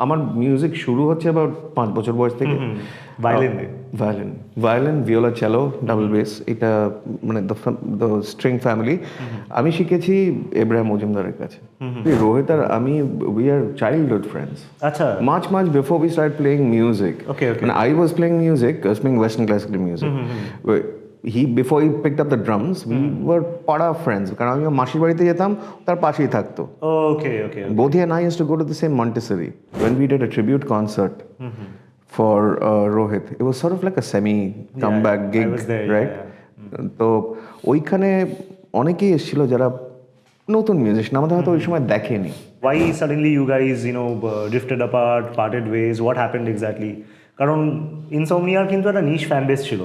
আমার মিউজিক শুরু হচ্ছে about 5 বছর বয়স থেকে। ভায়োলিন, ভিওলা, চেলো, ডাবল বেস, এটা মানে দ্য স্ট্রিং ফ্যামিলি। আমি শিখেছি এব্রাহিম মজুমদারের কাছে। রোহিত আর আমি, উই আর চাইল্ডহুড ফ্রেন্ডস। আচ্ছা, much before we started playing music. Okay. When I was playing music, I was playing Western classical music. Before he picked up the drums, we were পাড়া friends. কারণ আমি মাসির বাড়িতে যেতাম, তার পাশেই থাকতো। Okay. Both he and I used to go to the same Montessori. When we did a tribute concert for Rohit, it was sort of like a semi-comeback gig, I was there, right? তো ওইখানে অনেকেই এসেছিল যারা নতুন musician, আমাদের হয়তো ওই সময় দেখেনি। Why suddenly you guys, drifted apart, parted ways? What happened exactly? কারণ ইনসমনিয়ার কিন্তু একটা নিশ ফ্যান বেস ছিল।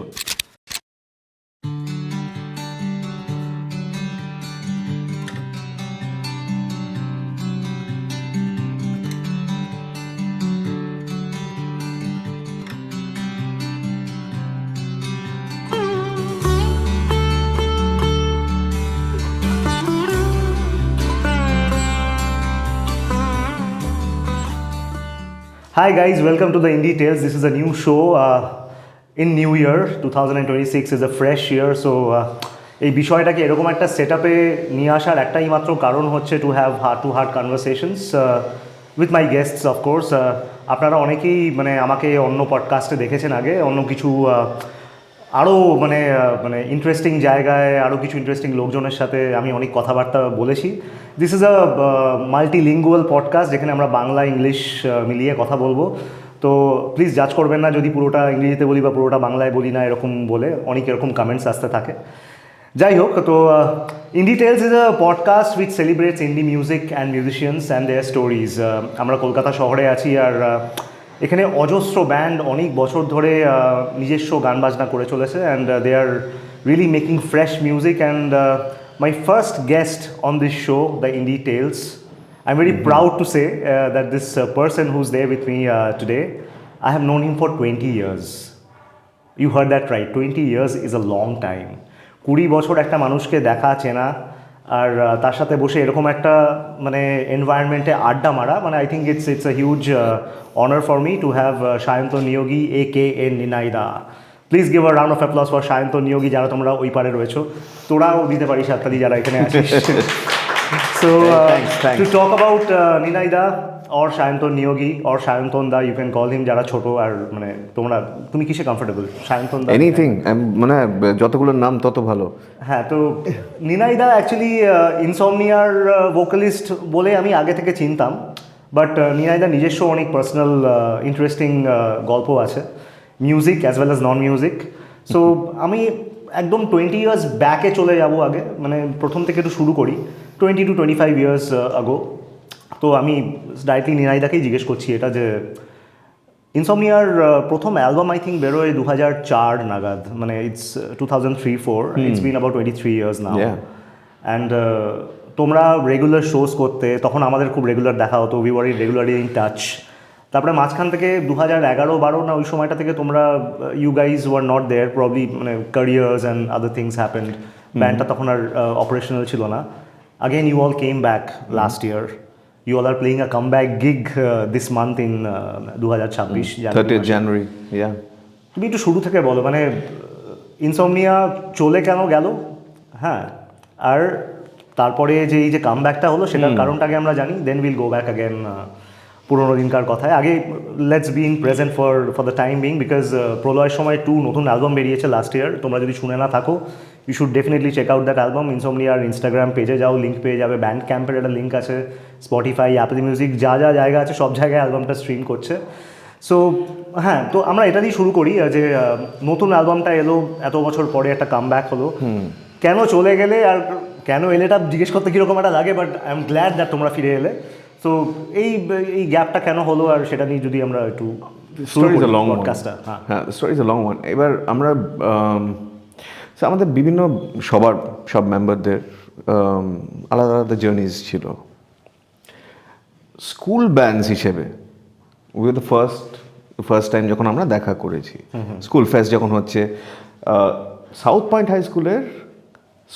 Hi guys, welcome to the Indie Tales. This is a new show in New Year. 2026 is a fresh year, so এই বিষয়টাকে এরকম একটা সেটআপে নিয়ে আসার একটাই মাত্র কারণ হচ্ছে to have heart-to-heart conversations with my guests, of course. আপনারা অনেকেই মানে আমাকে অন্য পডকাস্টে দেখেছেন আগে, অন্য কিছু আরও মানে ইন্টারেস্টিং জায়গায় আরও কিছু ইন্টারেস্টিং লোকজনের সাথে আমি অনেক কথাবার্তা বলেছি। This is a multilingual podcast, যেখানে আমরা বাংলা ইংলিশ মিলিয়ে কথা বলবো। তো প্লিজ জাজ করবেন না যদি পুরোটা ইংরেজিতে বলি বা পুরোটা বাংলায় বলি না, এরকম বলে অনেক এরকম কমেন্টস আসতে থাকে। যাই হোক, তো indie tales is a podcast which celebrates indie music and musicians and their stories. আমরা কলকাতা শহরে আছি, আর এখানে অজস্র ব্যান্ড অনেক বছর ধরে নিজস্ব গান বাজনা করে চলেছে, and they are really making fresh music. And my first guest on this show, the Indie Tales, I'm very proud to say that this person who's there with me today, I have known him for 20 years. You heard that right, 20 years is a long time. 20 বছর একটা মানুষকে দেখা, চেনা, আর তার সাথে বসে এরকম একটা মানে এনভায়রনমেন্টে আড্ডা মারা, মানে I think it's a huge honour for me to have Sayantan Niyogi AKA Ninnai দা। Please give a round of applause for Sayantan Niyogi, যারা তোমরা ওই পারে রয়েছো, তোরাও দিতে পারিস হাততালি যারা এখানে আছিস। So thanks. To talk about Ninnai da or Sayantan Neogi or Sayantan da, you can call him, যারা ছোট, আর মানে তুমি কিসে কমফোর্টেবল? Sayantan da, এনিথিং, মানে যতগুলো নাম তত ভালো। হ্যাঁ, তো Ninnai da অ্যাকচুয়ালি ইনসমনিয়ার ভোকালিস্ট বলে আমি আগে থেকে চিনতাম, বাট Ninnai da নিজস্ব অনেক পার্সোনাল ইন্টারেস্টিং গল্প আছে, মিউজিক অ্যাজ ওয়েল অ্যাজ নন মিউজিক। সো আমি একদম 20 ইয়ার্স ব্যাকে চলে যাব আগে, মানে প্রথম থেকে একটু শুরু করি, 20 to 25 years ago. তো আমি ডাইরেক্টলি Ninnai দাকেই জিজ্ঞেস করছি এটা, যে ইনসমনিয়ার প্রথম অ্যালবাম আই থিঙ্ক বেরোয় 2004 নাগাদ, মানে it's 2003-04, it's been about 23 years নাও। অ্যান্ড তোমরা রেগুলার শোজ করতে, তখন আমাদের খুব রেগুলার দেখা হতো, we were regularly in touch. তারপরে মাঝখান থেকে 2011-12 না, ওই সময়টা থেকে তোমরা you guys were not there, probably মানে careers and other things happened, ব্যান্ডটা তখন আর অপারেশনাল ছিল না। Again, you all came back last year. You all are playing a comeback gig this month in 2026. 30th January, yeah. তুমি একটু শুরু থেকে বলো, মানে ইনসমনিয়া চলে কেন গেল, হ্যাঁ, আর তারপরে যে এই যে কামব্যাকটা হলো সেটার কারণটাকে আমরা জানি, then will go back again পুরোনো দিনকার কথায়। আগে let's be in present for the time being, because প্রলয়ের সময় 2 নতুন অ্যালবাম বেরিয়েছে লাস্ট ইয়ার। তোমরা যদি শুনে না থাকো, you should definitely check out that album. ইনসমনিয়ার ইনস্টাগ্রাম পেজে যাও, লিঙ্ক পেয়ে যাবে, ব্যান্ড ক্যাম্পের একটা লিঙ্ক আছে, স্পটিফাই, অ্যাপল মিউজিক, যা যা জায়গা আছে সব জায়গায় অ্যালবামটা স্ট্রিম করছে। সো হ্যাঁ, তো আমরা এটা দিয়ে শুরু করি, যে নতুন অ্যালবামটা এলো, এত বছর পরে একটা কামব্যাক হলো, কেন চলে গেলে আর কেন এলেটা জিজ্ঞেস করতে কীরকম একটা লাগে, but I am glad that তোমরা ফিরে এলে। তো এই গ্যাপটা কেন হলো, আর সেটা নিয়ে যদি আমরা একটু পডকাস্টটা। হ্যাঁ, story is a long one. এবার আমরা আমাদের বিভিন্ন সব মেম্বারদের আলাদা আলাদা জার্নিজ ছিল। স্কুল ব্যান্ডস হিসেবে we are the first time যখন আমরা দেখা করেছি, স্কুল ফেস্ট যখন হচ্ছে, সাউথ পয়েন্ট হাই স্কুলের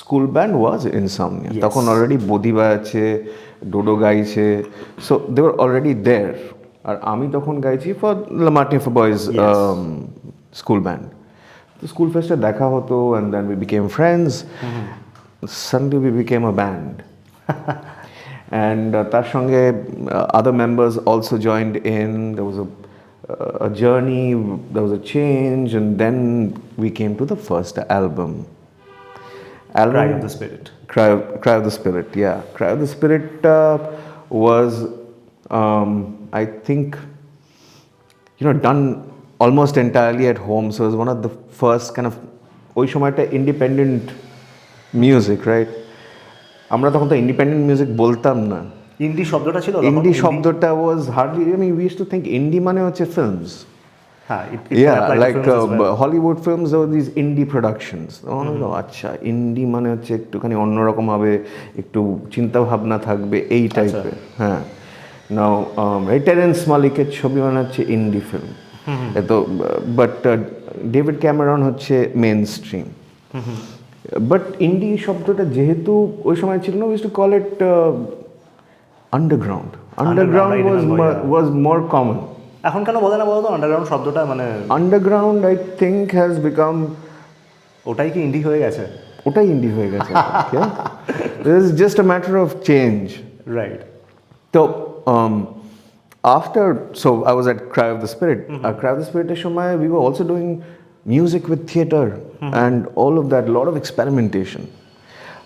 স্কুল ব্যান্ড ওয়াজ ইনসমনিয়া। তখন অলরেডি বদিবা আছে, ডোডো গাইছে, so they were already there. আর আমি তখন গাইছি for La Martiniere for boys school band. তো স্কুল ফেস্টে দেখা হতো and then we became friends, suddenly we became a band. And তার সঙ্গে other members also joined in. There was a journey, there was a change, and then we came to the first album. Cry of the Spirit. Cry of the Spirit, yeah. Cry of the Spirit was, I think, done almost entirely at home. So it was one of the first kind of, ওই সময়টা independent music, right? আমরা তখন তো independent music বলতাম না। ইন্ডি শব্দটা ছিল, indie শব্দটা was hardly, I mean we used to think indie মানে হচ্ছে ফিল্মস। হ্যাঁ, লাইক হলিউড ফিল্মস আর দিস ইন্ডি প্রোডাকশনস। আচ্ছা, ইন্ডি মানে হচ্ছে একটুখানি অন্যরকম হবে, একটু চিন্তা ভাবনা থাকবে এই টাইপের। হ্যাঁ, নাও টেরেন্স মালিকের ছবি মানে হচ্ছে ইন্ডি ফিল্ম। তো বাট ডেভিড ক্যামেরন হচ্ছে মেন স্ট্রিম। বাট ইন্ডি শব্দটা যেহেতু ওই সময় ছিল না, we used to call it underground. Underground was more common. এখন কেন বলে না বলো তো আন্ডারগ্রাউন্ড শব্দটা? মানে underground I think has become, ওটাই কি ইন্ডি হয়ে গেছে? ওটাই ইন্ডি হয়ে গেছে। This is just a matter of change, right? তো after, so I was at Cry of the Spirit. Cry of the Spirit এর সময় we were also doing music with theatre and all of that, a lot of experimentation.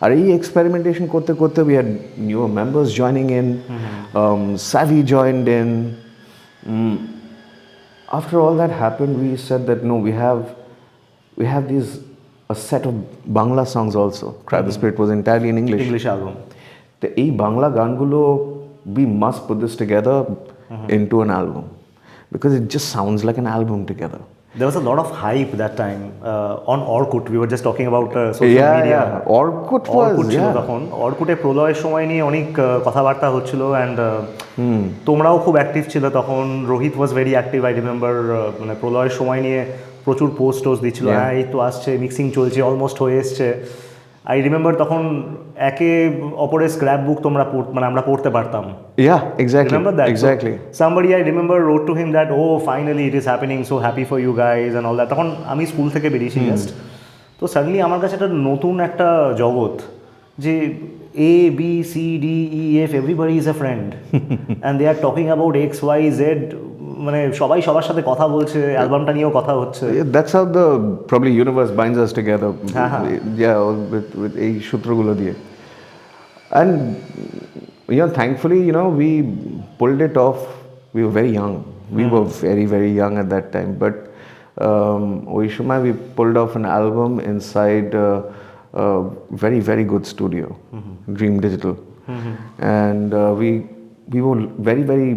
আর এই experimentation করতে করতে we had newer members joining in, Savvy joined in. After all that happened, we said that no, we have these a set of Bangla songs also. Cry of the Spirit was entirely in English album. তো এই বাংলা গানগুলো we must put this together into an album because it just sounds like an album together. There was a lot of hype that time on Orkut. We were just talking about social media. Yeah. Orkut ছিল তখন। অর্কুটে প্রলয়ের সময় নিয়ে অনেক কথাবার্তা হচ্ছিল and তোমরাও খুব active ছিল তখন। Rohit was very active, I remember. মানে প্রলয়ের সময় নিয়ে প্রচুর পোস্ট দিচ্ছিল, হ্যাঁ এই তো আসছে, মিক্সিং চলছে, অলমোস্ট হয়ে এসছে। আই রিমেম্বার তখন একে অপরের স্ক্র্যাপ বুক তোমরা মানে আমরা পড়তে পারতাম। Yeah, exactly. Remember that? Exactly. So, somebody I remember wrote to him that, oh, finally it is happening, so happy for you guys and all that. তখন আমি স্কুল থেকে বেরিয়েছি জাস্ট। তো সাডেনলি আমার কাছে একটা নতুন একটা জগৎ, যে A, B, C, D, E, F, everybody is a friend and they are talking about X, Y, Z. মানে সবাই সবার সাথে কথা বলছে, অ্যালবামটা নিয়েও কথা হচ্ছে। That's how the probably universe binds us together. Yeah, with এই সূত্রগুলো দিয়ে। And thankfully, we pulled it off. We were very young. We were very, very young at that time. But ওই সময় we pulled off an album inside a very, very good studio, Dream Digital. And we were very, very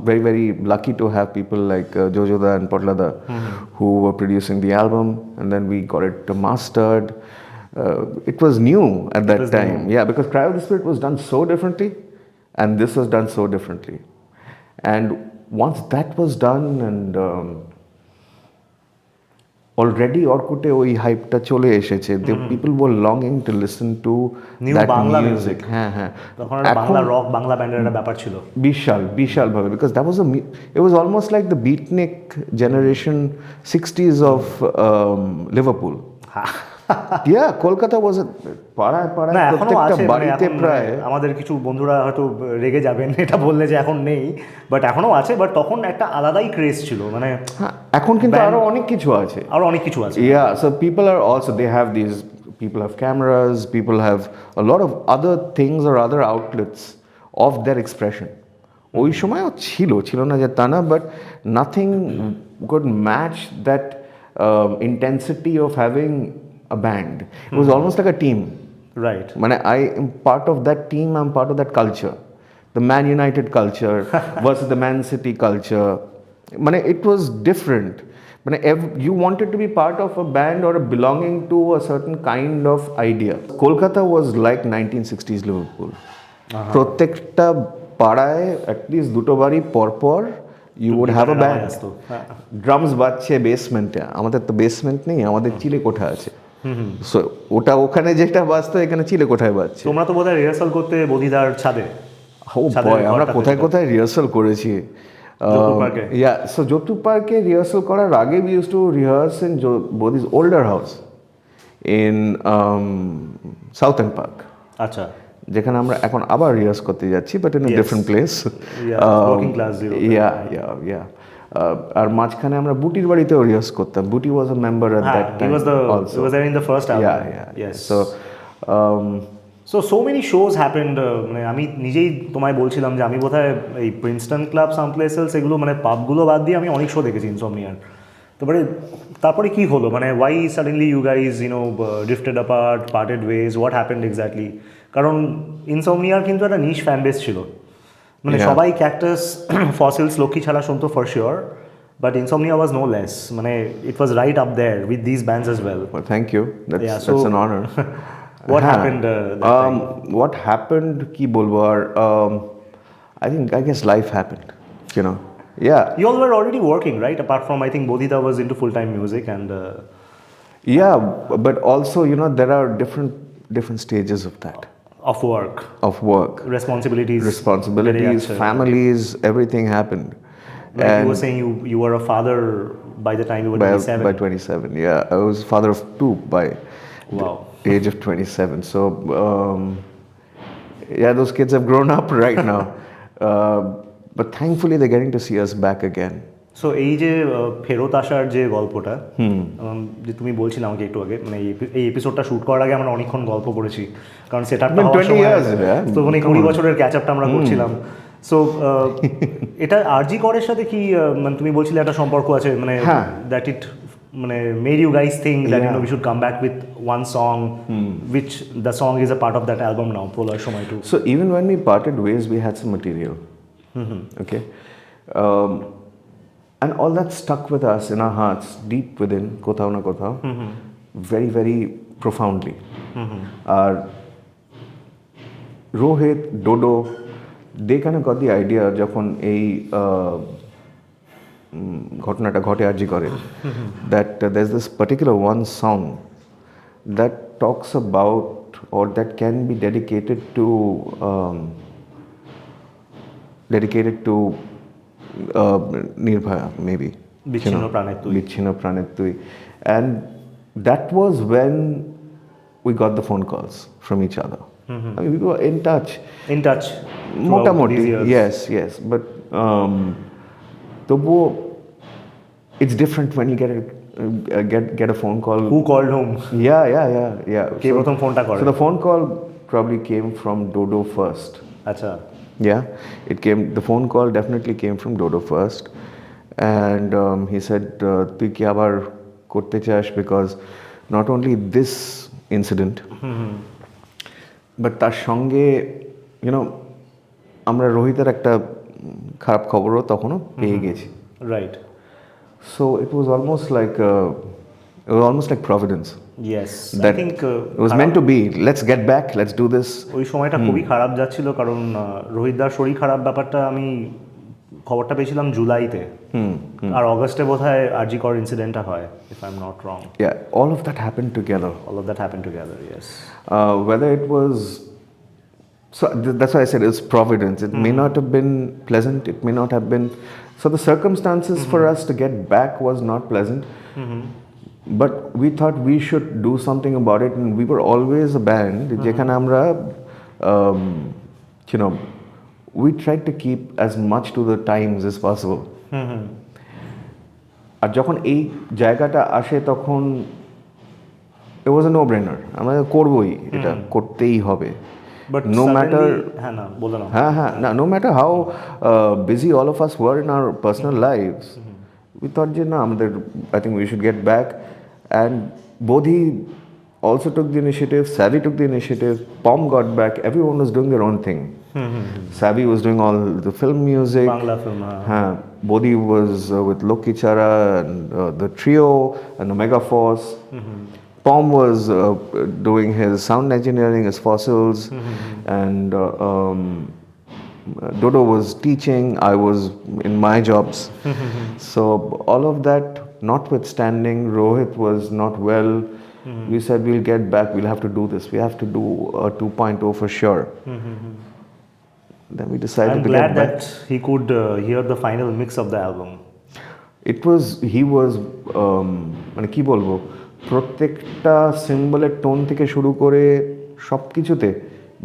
very, very lucky to have people like Jojoda and Potlada who were producing the album, and then we got it mastered. It was new at that time. New. Yeah, because Cry of the Spirit was done so differently and this was done so differently. And once that was done, and already Orkute ওই হাইপটা চলে এসেছে, the people were longing to listen to new that Bangla music. হ্যাঁ হ্যাঁ, তখন Bangla rock, Bangla ব্যান্ডের একটা ব্যাপার ছিল বিশাল ভাবে, because that was it was almost like the beatnik generation 60s of Liverpool. Yeah, Kolkata was পাড়ায় প্রত্যেকটা বাড়িতে প্রায়। আমাদের কিছু বন্ধুরা হয়তো রেগে যাবেন এটা বললে যে এখন নেই, বাট এখনো আছে। বাট তখন একটা আলাদাই ক্রেজ ছিল, মানে এখন কিন্তু আরো অনেক কিছু আছে। Yeah, so people are also, they have these, people have cameras, people have a lot of other things or other outlets of their expression. ওই সময়ও ছিল না যে তা না, but nothing could match that intensity of having a band. It was almost like a team. Right. I am part of that team, I'm part of that culture. The Man United culture versus the Man City culture. It was different. You wanted to be part of a band or belonging to a certain kind of idea. Kolkata was like 1960s Liverpool. প্রত্যেকটা পাড়ায় at least দুটো বাড়ি পরপর you would have a band. Drums বাজছে বেসমেন্টে, আমাদের তো basement নেই, আমাদের চিলে কোঠা আছে। সো ওখানে যেটা বাজতো এখানে চিলে কোঠায় বাজছে। তোমরা তো বোধহয় রিহার্সাল করতে বদিদার ছাদে? বয় আমরা কোথায় কোথায় রিহার্সাল করেছি সো যোধপুর পার্কে রিহার্সাল করার আগে we use to rehearse in Bodhi's older house in southern park আচ্ছা যেখানে আমরা এখন আবার রিহার্স করতে যাচ্ছি but in a different place working class yeah আর মাঝখানে আমরা বুটির বাড়িতেও রিহার্স করতাম Buti was a member at that time also was there in the first album so many shows happened মানে আমি নিজেই তোমায় বলছিলাম যে আমি বোধহয় এই প্রিন্সটন ক্লাব সাম প্লেসেস এগুলো মানে পাবগুলো বাদ দিয়ে আমি অনেক শো দেখেছি ইনসমনিয়ার তারপরে কি হলো মানে why suddenly you guys drifted apart parted ways what happened exactly কারণ ইনসমনিয়ার কিন্তু একটা নিশ ফ্যান বেস ছিল মানে সবাই ক্যাকটাস ফসিলস লক্ষ্মী ছাড়া শুনতো for sure but Insomnia was no less মানে it was right up there with this bands as well thank you that's an honour What happened? What happened? Ki bolbo ar I guess life happened. You know. Yeah. You all were already working, right? Apart from I think Bodhita was into full-time music and. Yeah, but also there are different stages of that. Of work. Of work. Responsibilities. Families, everything happened. Like you were saying, you were a father by the time you were 27. By 27, yeah, I was father of 2 by. Wow. Age of 27. So, those kids have grown up right now. But thankfully, they're getting to see us back again. So, এই যে ফেরত আসার যে গল্পটা যে তুমি বলছিলে আমাকে একটু আগে মানে এই এপিসোডটা শুট করার আগে আমরা অনেকক্ষণ গল্প করেছি কারণ সেটা তো মানে 20 বছরের ক্যাচ আপটা আমরা করছিলাম সো এটা আরজি করের সাথে কি মানে তুমি বলছিলে একটা সম্পর্ক আছে মানে দ্যাট ইট মানে made you guys think that we should come back with one song which the song is a part of that album now Proloyer Shomoye 2. So even when we parted ways we had some material. Okay, and all that stuck with us in our hearts deep within kothao na kothao very very profoundly. Rohit, Dodo, they kind of got the idea যখন এই ঘটনাটা ঘটে আরজি করে that there's this particular one song that talks about or that can be dedicated to Nirbhaya maybe Bichchino Praner Tui and that was when we got the phone calls from each other. I mean, we were in touch মোটামুটি yes but তবুও it's different when you get a phone call. Who called whom? Yeah. কে প্রথম ফোনটা করে? So the phone call probably came from Dodo first. আচ্ছা. Yeah, the phone call definitely came from Dodo first and he said তুই কি আবার করতে চাস because not only this incident but তার সঙ্গে আমরা রোহিতের একটা খারাপ খবরও তখনও পেয়ে গেছি right so it was almost like providence. Yes, that I think it was meant to be. Let's get back, let's do this. ওই সময়টা খুবই খারাপ যাচ্ছিল কারণ রোহিতদার শরীর খারাপ ব্যাপারটা আমি খবরটা পেয়েছিলাম জুলাইতে আর অগস্টে বোধহয় আরজি কর ইনসিডেন্টটা হয় if I'm not wrong. Yeah, all of that happened together. Yes. Whether it was so that's why I said it's providence. It may not have been pleasant, it may not have been. So the circumstances for us to get back was not pleasant. But we thought we should do something about it and we were always a band যেখানে আমরা we tried to keep as much to the times as possible. আর যখন এই জায়গাটা আসে তখন it was a no brainer. আমরা করবই এটা করতেই হবে. But no matter no matter how busy all of us were in our personal lives we thought I think we should get back and Bodhi also took the initiative, Savvy took the initiative, Pom got back, everyone was doing their own thing. Savvy was doing all the film music, Bangla film Bodhi was with Loki Chara and the trio and the Mega Force. Pom was doing his sound engineering, his fossils, and Dodo was teaching, I was in my jobs. So all of that notwithstanding, Rohit was not well. We said we'll get back, we'll have to do this, we have to do a 2.0 for sure. then we decided I'm to glad get back. that he could hear the final mix of the album. He was মানে কি বলবো, প্রত্যেকটা সিম্বলের tone থেকে শুরু করে সব কিছুতে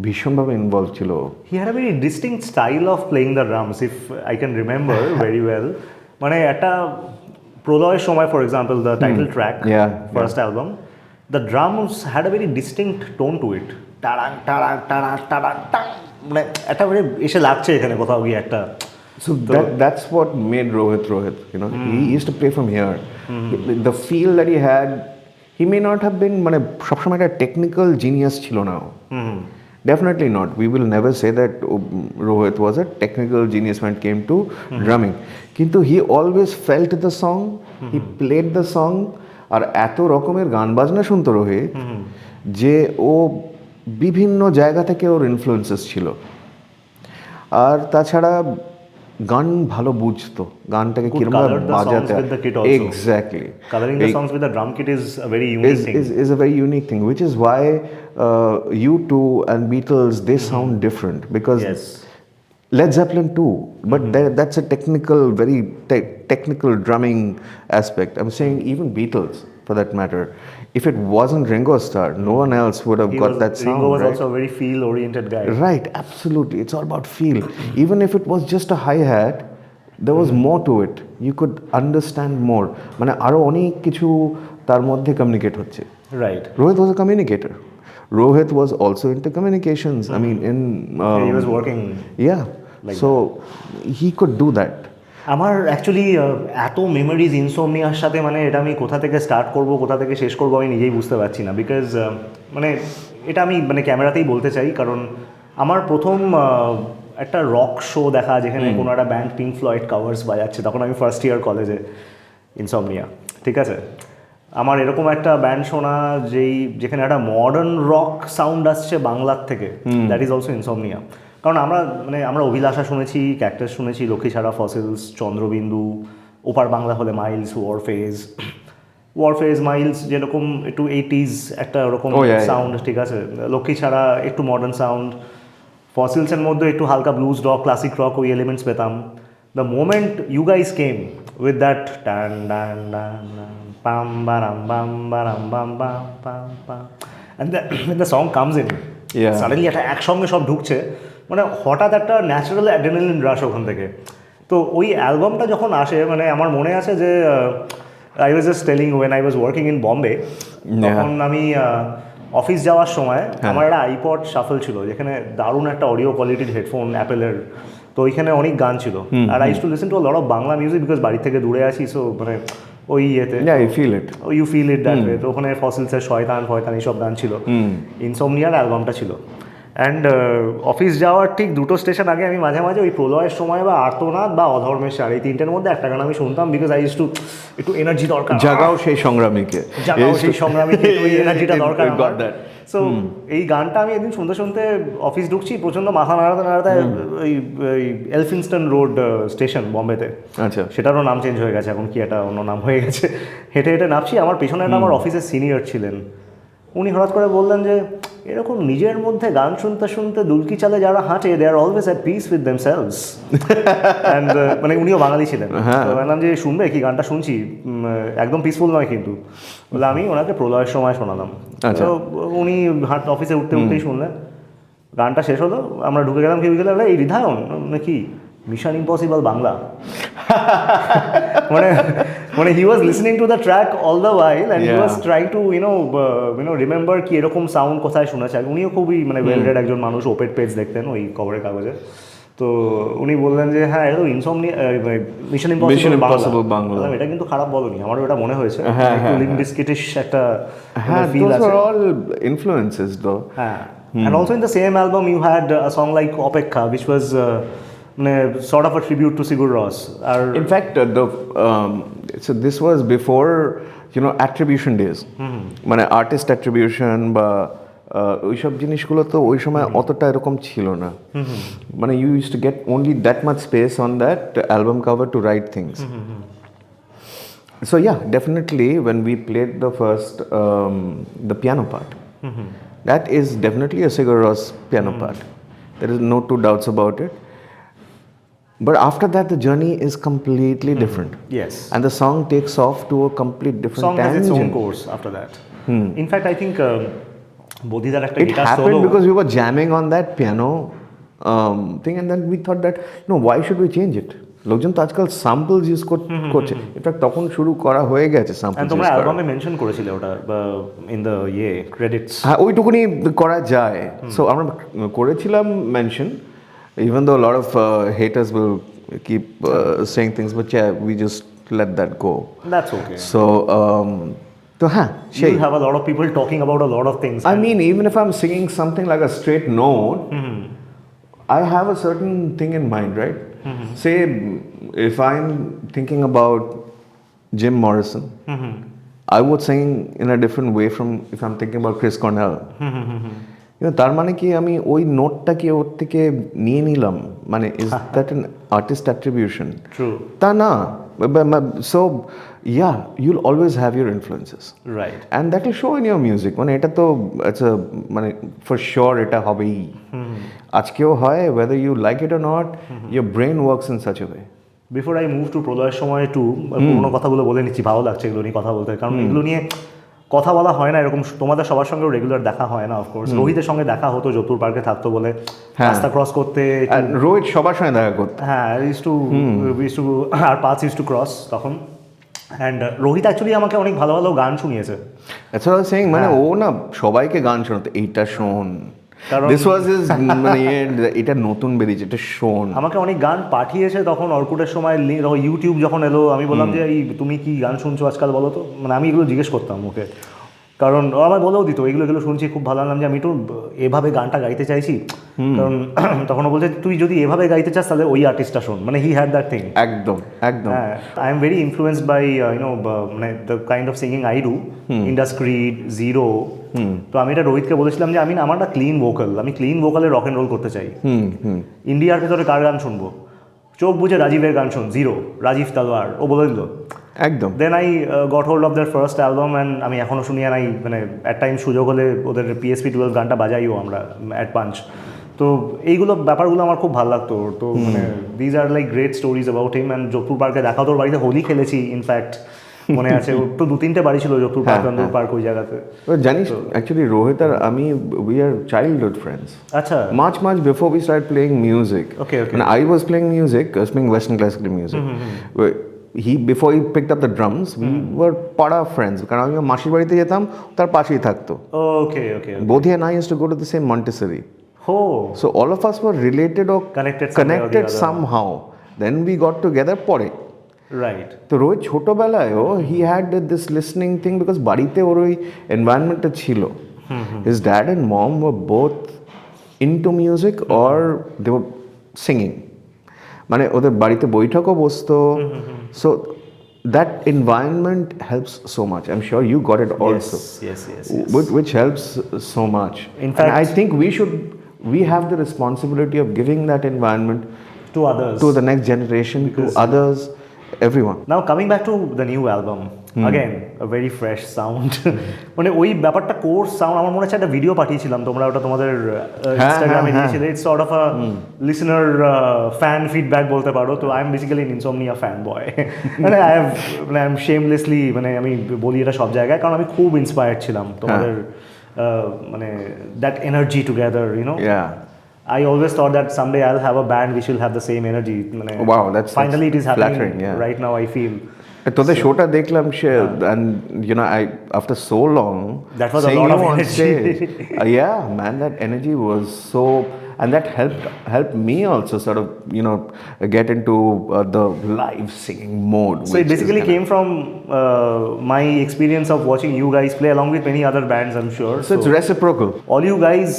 ভীষণভাবে ইনভলভ ছিল। He had a very distinct style of playing the drums, if I can remember very well. মানে একটা Proloyer Shomoye, for example, the title track, first album, the drums had a very distinct tone to it. Tarang, tarang, tarang, tarang, tang. মানে একটা মানে এসে লাগছে এখানে কোথাও গিয়ে একটা। So that's what made Rohit Rohit. You know, he used to play from here. The feel that he had, he may not have been মানে সবসময় একটা টেকনিক্যাল জিনিয়াস ছিল না। Definitely not. We will never say that Rohit was a technical genius when it came to drumming. কিন্তু he always felt the song, he played the song, আর এত রকমের গান বাজনা শুনতো রোহিত যে ও বিভিন্ন জায়গা থেকে ওর ইনফ্লুয়েন্সেস ছিল। আর তাছাড়া গান ভালো বুঝতো, গানটাকে কিরকম বাজাতে। Exactly, coloring the songs with the drum kit is a very unique thing. Is a very unique thing, which is why U2 and Beatles, they sound different, because Led Zeppelin too, but that's a technical, very technical drumming aspect. I'm saying even Beatles, for that matter, if it wasn't Ringo Starr, no one else would have got that sound. Ringo was right? also a very feel-oriented guy. Right, absolutely. It's all about feel. Even if it was just a hi-hat, there was more to it. You could understand more. মানে আরো অনেক কিছু তার মধ্যে communicate হচ্ছে। Right. Rohit was a communicator. Rohit was also into communications. I mean, he was working. Yeah. So he could do that. আমার actually এত memories ইনসোমনিয়ার সাথে, মানে এটা আমি কোথা থেকে স্টার্ট করব, কোথা থেকে শেষ করব আমি নিজেই বুঝতে পারছি না। বিকজ মানে এটা আমি মানে ক্যামেরাতেই বলতে চাই, কারণ আমার প্রথম একটা রক শো দেখা, যেখানে কোনো একটা ব্যান্ড পিঙ্ক ফ্লয়েড কাভার্স বাজাচ্ছে, তখন আমি ফার্স্ট ইয়ার কলেজে, ইনসোমনিয়া, ঠিক আছে। আমার এরকম একটা ব্যান্ড শোনা যেখানে একটা মডার্ন রক সাউন্ড আসছে বাংলার থেকে, দ্যাট ইজ অলসো ইনসোমনিয়া। কারণ আমরা অভিলাষা শুনেছি, ক্যাক্টাস শুনেছি, লক্ষ্মীছাড়া, ফসিলস, চন্দ্রবিন্দু, ওপার বাংলা হলে মাইলস, ওয়ারফেজ মাইলস যেরকম একটু 80s একটা ওরকম সাউন্ড, ঠিক আছে। লক্ষ্মীছাড়া একটু মডার্ন সাউন্ড, ফসিলসের মধ্যে একটু হালকা ব্লুজ রক, ক্লাসিক রক, ওই এলিমেন্টস পেতাম। The moment you guys came with that টান ডান ডান পাম বারাম বাম বারাম বাম বাম পাম পাম, and the song comes in, suddenly একটা একসঙ্গে সব ঢুকছে, মানে হঠাৎ একটা ন্যাচারাল অ্যাড্রেনালিন রাশ ওখান থেকে। তো ওই অ্যালবামটা যখন আসে, মানে আমার মনে আছে যে I was just telling when I was working in Bombay, তখন আমি অফিস যাওয়ার সময় আমার একটা আইপড শাফল ছিল, যেখানে দারুণ একটা অডিও কোয়ালিটির হেডফোন অ্যাপেলের, তো ওইখানে অনেক গান ছিল। আর I use to listen to a lot of Bangla music, because বাড়ি থেকে দূরে আছি, সো মানে ওই ইয়েতে you feel it that way. তো ওখানে ফসিলসের শয়তান ফয়তান এইসব গান ছিল, ইনসোমনিয়ার অ্যালবামটা ছিল। অ্যান্ড অফিস যাওয়ার ঠিক 2টো স্টেশন আগে আমি মাঝে মাঝে ওই প্রলয়ের সময় বা আর্তনাদ বা অধর্মের সার, এই 3টের মধ্যে একটা গান আমি শুনতাম, বিকজ আই ইউজ টু একটু এনার্জি দরকার, জাগাও সেই সংগ্রামীকে, ওই এনার্জিটা দরকার। সো এই গানটা আমি একদিন শুনতে শুনতে অফিস ঢুকছি, প্রচণ্ড মাথা নাড়াতে নাড়াতে ওই এলফিনস্টন রোড স্টেশন বম্বেতে, আচ্ছা, সেটারও নাম চেঞ্জ হয়ে গেছে এখন, কি একটা অন্য নাম হয়ে গেছে। হেঁটে হেঁটে নামছি, আমার পেছনে একটা আমার অফিসের সিনিয়র ছিলেন, উনি হঠাৎ করে বললেন যে এরকম নিজের মধ্যে গান শুনতে শুনতে দুলকি চালে যারা হাঁটে, they are always at peace with themselves. And মানে উনিও বাঙালি ছিলেন, বললাম যে শুনবে কি, গানটা শুনছি, একদম পিসফুল নয় কিন্তু। বলে আমি ওনাকে প্রলয়ের সময় শোনালাম, তো উনি অফিসে উঠতে উঠতেই শুনলেন, গানটা শেষ হলো, আমরা ঢুকে গেলাম, কি গেলাম এই হৃদয়ন নাকি মিশন ইম্পসিবল বাংলা। মানে he was listening to the track all the while and he was trying to you know remember কি এরকম সাউন্ড কোথায় শোনাছে। উনিও খুবই মানে ওয়েল রেড একজন মানুষ, ওপেড পেজ দেখতেন ওই কভারের কাগজে। তো উনি বললেন যে হ্যাঁ এটা ইনসোমনিয়া, মিশন ইম্পসিবল বাংলা। এটা কিন্তু খারাপ বলনি, আমারও এটা মনে হয়েছে, একটু লিম্প বিস্কিটিশ একটা ফিল আছে। those are all influences though. And also in the same album you had a song like Opekha, which was sort of a tribute to Sigur Rós. In fact, so this was before attribution days, মানে artist attribution বা ওইসব জিনিসগুলো তো ওই সময় অতটা এরকম ছিল না। মানে you use to get only that much space on that album cover to write things. So yeah, definitely when we played the first the piano part, that is definitely a Sigur Rós piano part. There is no two doubts about it. But after that, the journey is completely different. Yes. And the song takes off to a complete different Song tangent. has its own course after that. In fact, I think Bodhidhar একটা It guitar happened solo. because we were jamming on that piano thing, and then we thought that, why should we change it? লোকজন তো আজকাল samples use করছে। In fact তখন শুরু করা হয়ে গেছে And samples তোমরা use করা। অ্যালবামে মেনশন করেছিলে ওটা ইন দ্য ক্রেডিটস। হ্যাঁ, ওইটুকুনি করা যায়। সো আমরা করেছিলাম mention, even though a lot of haters will keep saying things, but yeah, we just let that go. That's okay. So তো হ্যাঁ, সেই You have a lot of people talking about a lot of things. I mean, even if I'm singing something like a straight note, I have a certain thing in mind, right? Say, if I'm thinking about Jim Morrison, I would sing in a different way from if I'm thinking about Chris Cornell. তার মানে কি আমি ওই নোটটা কি ওর থেকে নিয়ে নিলাম, মানে is that an artist attribution? True. তা না। So yeah, you'll always have your influences, Right. and that will show in your music. মানে এটা তো it's a মানে for sure এটা হবেই, আজকেও হয়, whether you like it or not, your brain works in such a way. Before I move to প্রলয়ের সময় two, পুরোনো কথাগুলো বলে নিচ্ছি, ভালো লাগছে এগুলো নিয়ে কথা বলতে, কারণ এগুলো নিয়ে কথা বলা হয় না এরকম, তোমাদের সবার সঙ্গেও রেগুলার দেখা হয় না। অফকোর্স রোহিতের সঙ্গে দেখা হতো, যোধপুর পার্কে থাকতো বলে রাস্তা ক্রস করতে, রোহিত সবার সঙ্গে দেখা করতো। হ্যাঁ, use to our path use to cross তখন। অ্যান্ড রোহিত অ্যাকচুয়ালি আমাকে অনেক ভালো ভালো গান শুনিয়েছে। এছাড়া সেইং মানে ও না সবাইকে গান শোনাতো, এইটা শোন, দিস ওয়াজ হিজ মানে এটা নতুন বেরিয়েছে, এটা শোন। আমাকে অনেক গান পাঠিয়েছে তখন অর্কুটের সময়, ইউটিউব যখন এলো, আমি বললাম যে এই তুমি কি গান শুনছো আজকাল বলো তো, মানে আমি এগুলো জিজ্ঞেস করতাম ওকে, কারণ ও আমার বলেও দিত এগুলো এগুলো শুনছি, খুব ভালো লাগলাম যে আমি একটু এভাবে গানটা গাইতে চাইছি, কারণ তখন ও বলছে তুই যদি এভাবে গাইতে চাস তাহলে ওই আর্টিস্টটা শোন, মানে হি হ্যাড দ্যাট থিং। একদম একদম। হ্যাঁ, I am very influenced by মানে the kind of singing I do, ইন্ডাস্ক্রিড, জিরো। তো আমি এটা রোহিতকে বলেছিলাম যে আমার একটা ক্লিন ভোকাল, আমি ক্লিন ভোকালে রক অ্যান্ড রোল করতে চাই। ইন্ডিয়ার ভেতরে কার গান শুনবো, চোখ বুঝে রাজীবের গান শোন, জিরো, রাজীব তালওয়ার, ও বলে দিল একদম। Then I got hold of their first album, and আমি এখনও শুনি, আর মানে অ্যাট টাইম সুযোগ হলে ওদের PSP 12 গানটা বাজাইও আমরা অ্যাট পাঞ্চ। তো এইগুলো ব্যাপারগুলো আমার খুব ভালো লাগতো। তো মানে these are like great stories about him. And Jodhpur পার্কে দেখা, তোর বাড়িতে হোলি খেলেছি ইনফ্যাক্ট, মনে আছে। ওর তো 2-3টে বাড়ি ছিল যোধপুর পার্ক, চন্দ্র পার্ক, ওই জায়গাতে। জানিস অ্যাকচুয়ালি রোহিত আর আমি উই আর চাইল্ডহুড ফ্রেন্ডস। আচ্ছা, much before we started playing music. Okay. When I was playing music, I was playing Western classical music. Before he picked up the drums, we were পাড়া friends. কারণ আমি মাসির বাড়িতে যেতাম, তার পাশেই থাকতো। Okay. Both he and I used to go to the same Montessori. Oh. So all of us were related or connected somehow. Then we got together পরে। Right. তো Rohit ছোটবেলায়ও he had this listening thing because বাড়িতে ওর ওই এনভায়রনমেন্টটা ছিল। His dad and mom were both into music or they were singing. মানে ওদের বাড়িতে বৈঠকও বসতো। So that environment helps so much. I'm sure you got it also. Yes. Which helps so much. In fact, and I think we have the responsibility of giving that environment to others, to the next generation, to others, everyone. Now coming back to the new album, again a very fresh sound. মানে ওই ব্যাপারটা course sound, আমার মনে হচ্ছে একটা video পাঠিয়েছিলাম তোমরা, ওটা তোমাদের ইনস্টাগ্রামে দিয়েছিলে। It's sort of a listener fan feedback বলতে পারো। তো I am basically an Insomnia fan boy. মানে আই এম শেমলেসলি, মানে আমি বলি এটা সব জায়গায়, কারণ আমি খুব ইন্সপায়ার্ড ছিলাম তোমাদের মানে that energy together, I always thought that someday I'll have a band which will have the same energy. Wow, that's finally it is happening. Flattering, yeah. Right now I feel. তোদের শোটা দেখলাম, and I after so long that was a lot of energy. Yeah man, that energy was so, and that helped me also sort of get into the live singing mode. So it basically came from my experience of watching you guys play along with many other bands, I'm sure. So it's reciprocal. All you guys,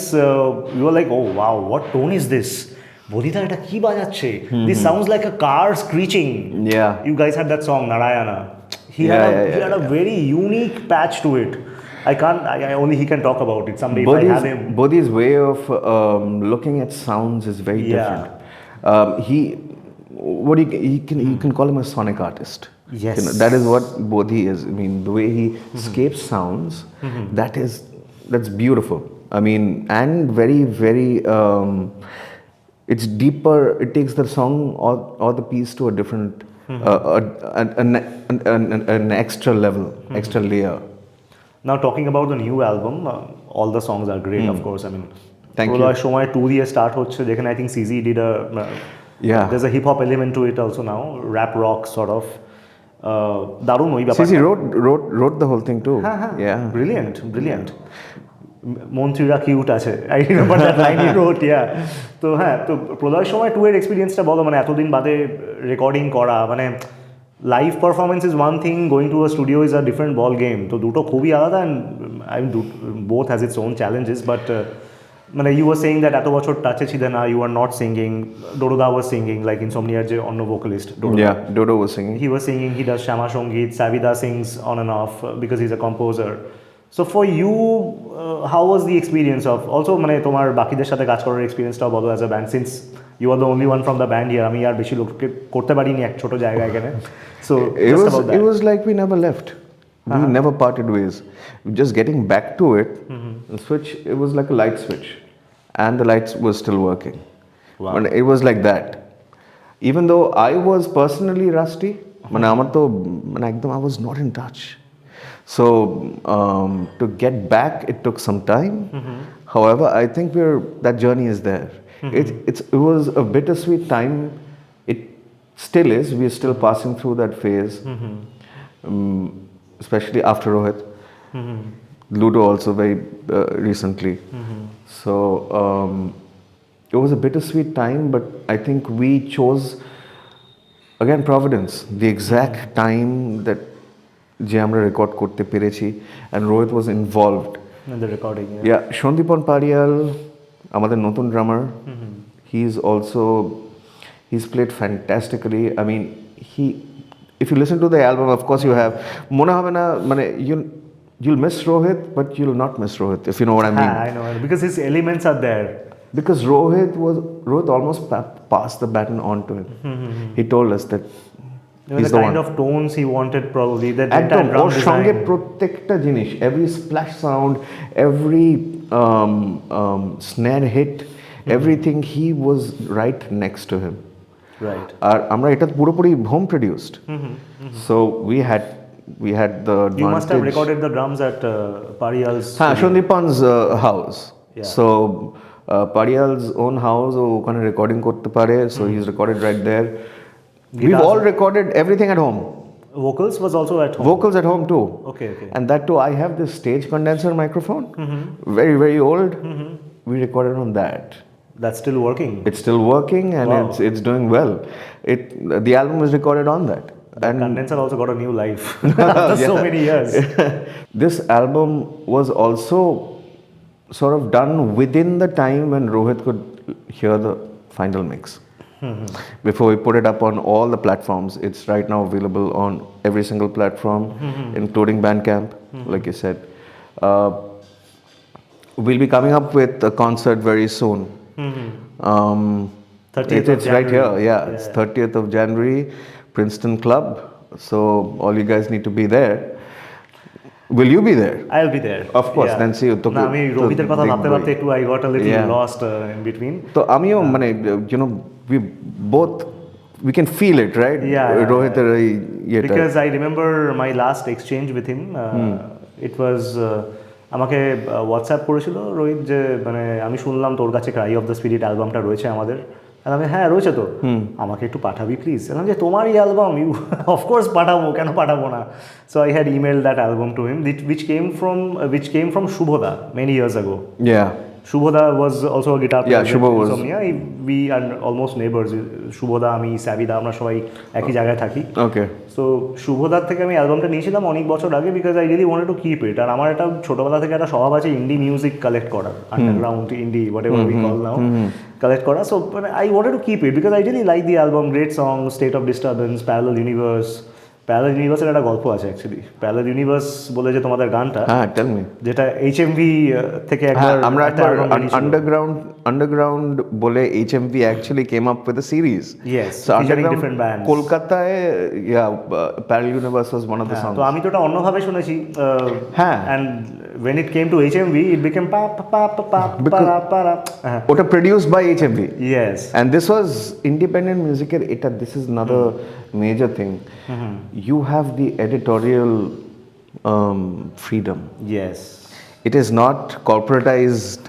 you were like, oh wow, what tone is this? Bodhidhar, এটা কি বাজাচ্ছে? This sounds like a car screeching. Yeah. You guys had that song Narayana. He had a very unique patch to it. Only he can talk about it someday. If I have him. Bodhi's way of looking at sounds is very different. You can call him a sonic artist. Yes. That is what Bodhi is. I mean, the way he escapes sounds, that's beautiful. I mean, and very, very it's deeper. It takes the song or the piece to a different, an extra level, extra layer. Now talking about the new album, all the songs are great, of course. I mean, Thank you. Proloyer Shomoye 2 দিয়ে start হচ্ছে, যেখানে I think CZ did a Yeah. there's a hip hop element to it also now, rap rock sort of. দারুণ ওই ব্যাপারটা। CC wrote the whole thing too. Yeah. Brilliant. মন্ত্রীরা cute আছে, I remember that line হি রোট। তো হ্যাঁ, তো প্রলয় সময় 2 এর এক্সপিরিয়েন্সটা বলো, মানে এতদিন বাদে রেকর্ডিং করা, মানে live performance is one thing, going to a studio is a different ball game. তো দুটো খুবই আলাদা, and I mean both has its own challenges. But মানে ইউ আর সেইং দ্যাট এত বছর টাচে ছিল না, ইউ আর নট সিঙ্গিং, ডোডোদা ওয়াজ সিঙ্গিং, লাইক ইনসমনিয়ার যে অন্য vocalist Dodo was singing. he was singing, he does Shama Songit, Savida sings on and off because he's a composer. So for you, how was the experience of also মানে তোমার বাকিদের সাথে কাজ করার এক্সপিরিয়েন্সটাও বলো as a band, since you are the only one from the band here. আমি আর বেশি লোককে করতে পারিনি এক ছোট জায়গা এখানে। So It was like we never left. We never parted ways. Just getting back to it, the switch, it was like a light switch, and the lights were still working. Wow. And it was like that. Even though I was personally rusty, মানে আমার তো মানে একদম I was not in touch. So to get back, it took some time. However, I think that journey is there. It was a bittersweet time. It still is. We're still passing through that phase, especially after Rohit. Ludo also very recently. So it was a bittersweet time, but I think we chose, again, Providence, the exact time that যে আমরা record করতে পেরেছি, and Rohit was involved in the recording. Yeah, Sandipan Parial, আমাদের নতুন ড্রামার, he's played fantastically. I mean, if you listen to the album, of course you have, মনে হবে না মানে you'll miss Rohit, but you'll not miss Rohit, if you know what I mean. I know, because his elements are there. Because Rohit almost passed the baton on to him. He told us that the kind of tones he wanted, probably that একদম drum ওর সঙ্গে design. প্রত্যেকটা জিনিস, every splash sound, every snare hit, everything, he was right next to him. Right. আর আমরা এটা পুরোপুরি home produced. So we had the advantage. You must have recorded the drums at Parial's Sandipan's house. Yeah. So Parial's own house, ও ওখানে recording করতে পারে, so he's recorded right there. We've all recorded everything at home. Vocals was also at home. Vocals at home too. Okay. And that too, I have this stage condenser microphone, very, very old. We recorded on that. That's still working. It's still working, and Wow. it's doing well. The album was recorded on that. And condenser also got a new life after so many years. This album was also sort of done within the time when Rohit could hear the final mix. Before we put it up on all the platforms. It's right now available on every single platform, including Bandcamp, like you said. We'll be coming up with a concert very soon. 30th it's right here, it's 30th of January, Princeton Club. So all you guys need to be there. Will you be there? I'll be there. Of course, then see you. না, আমি রোহিতের কথা ভাবতে ভাবতে একটু I got a little lost in between. তো আমিও মানে we can feel it, right? রোহিতের এই ইয়েটা, because I remember my last exchange with him. It was আমাকে হোয়াটসঅ্যাপ করেছিল রোহিত যে মানে আমি শুনলাম তোর কাছে ক্রাই অফ দ্য স্পিরিট অ্যালবামটা রয়েছে আমাদের। আর আমি হ্যাঁ রয়েছে তো, আমাকে একটু পাঠাবি প্লিজ। আমি যে তোমার এই অ্যালবাম, ইউ অফকোর্স পাঠাবো, কেন পাঠাবো না। So I had email that album to him, which came from Shubhoda many years ago. Shubhoda was also a guitar player. Shubho was. We are almost neighbors. Shubhoda, আমি সাবিদা, আমরা সবাই একই জায়গায় থাকি। ওকে। সো শুভদার থেকে আমি অ্যালবামটা নিয়েছিলাম অনেক বছর আগে, because I really wanted to keep it. আর আমার একটা ছোটোবেলা থেকে একটা স্বভাব আছে ইন্ডি মিউজিক কালেক্ট করার, underground indie whatever we call now, collect করা। So I wanted to keep it because I really like the album, great song, state of disturbance, parallel universe, parallel ইউনিভার্সের একটা গল্প আছে actually. Parallel universe বলে যে তোমাদের গানটা, হ্যাঁ, টেল মি। যেটা এইচএমভি থেকে হ্যাঁ, একবার আমরা একটা একবার album release ছিল। আন্ডারগ্রাউন্ড বলে HMV actually came up with a series. Yes, so featuring underground different bands. কলকাতায়, parallel universe was one of the হ্যাঁ, সংস। তো আমি তো ওটা অন্যভাবে শুনেছি। হ্যাঁ। And when it came to HMV it became pa pa pa pa pa Because- para para হ্যাঁ। ওটা produced by HMV. Yes. And this was independent music. This is another major thing. You have the editorial freedom. Yes. It is not corporatized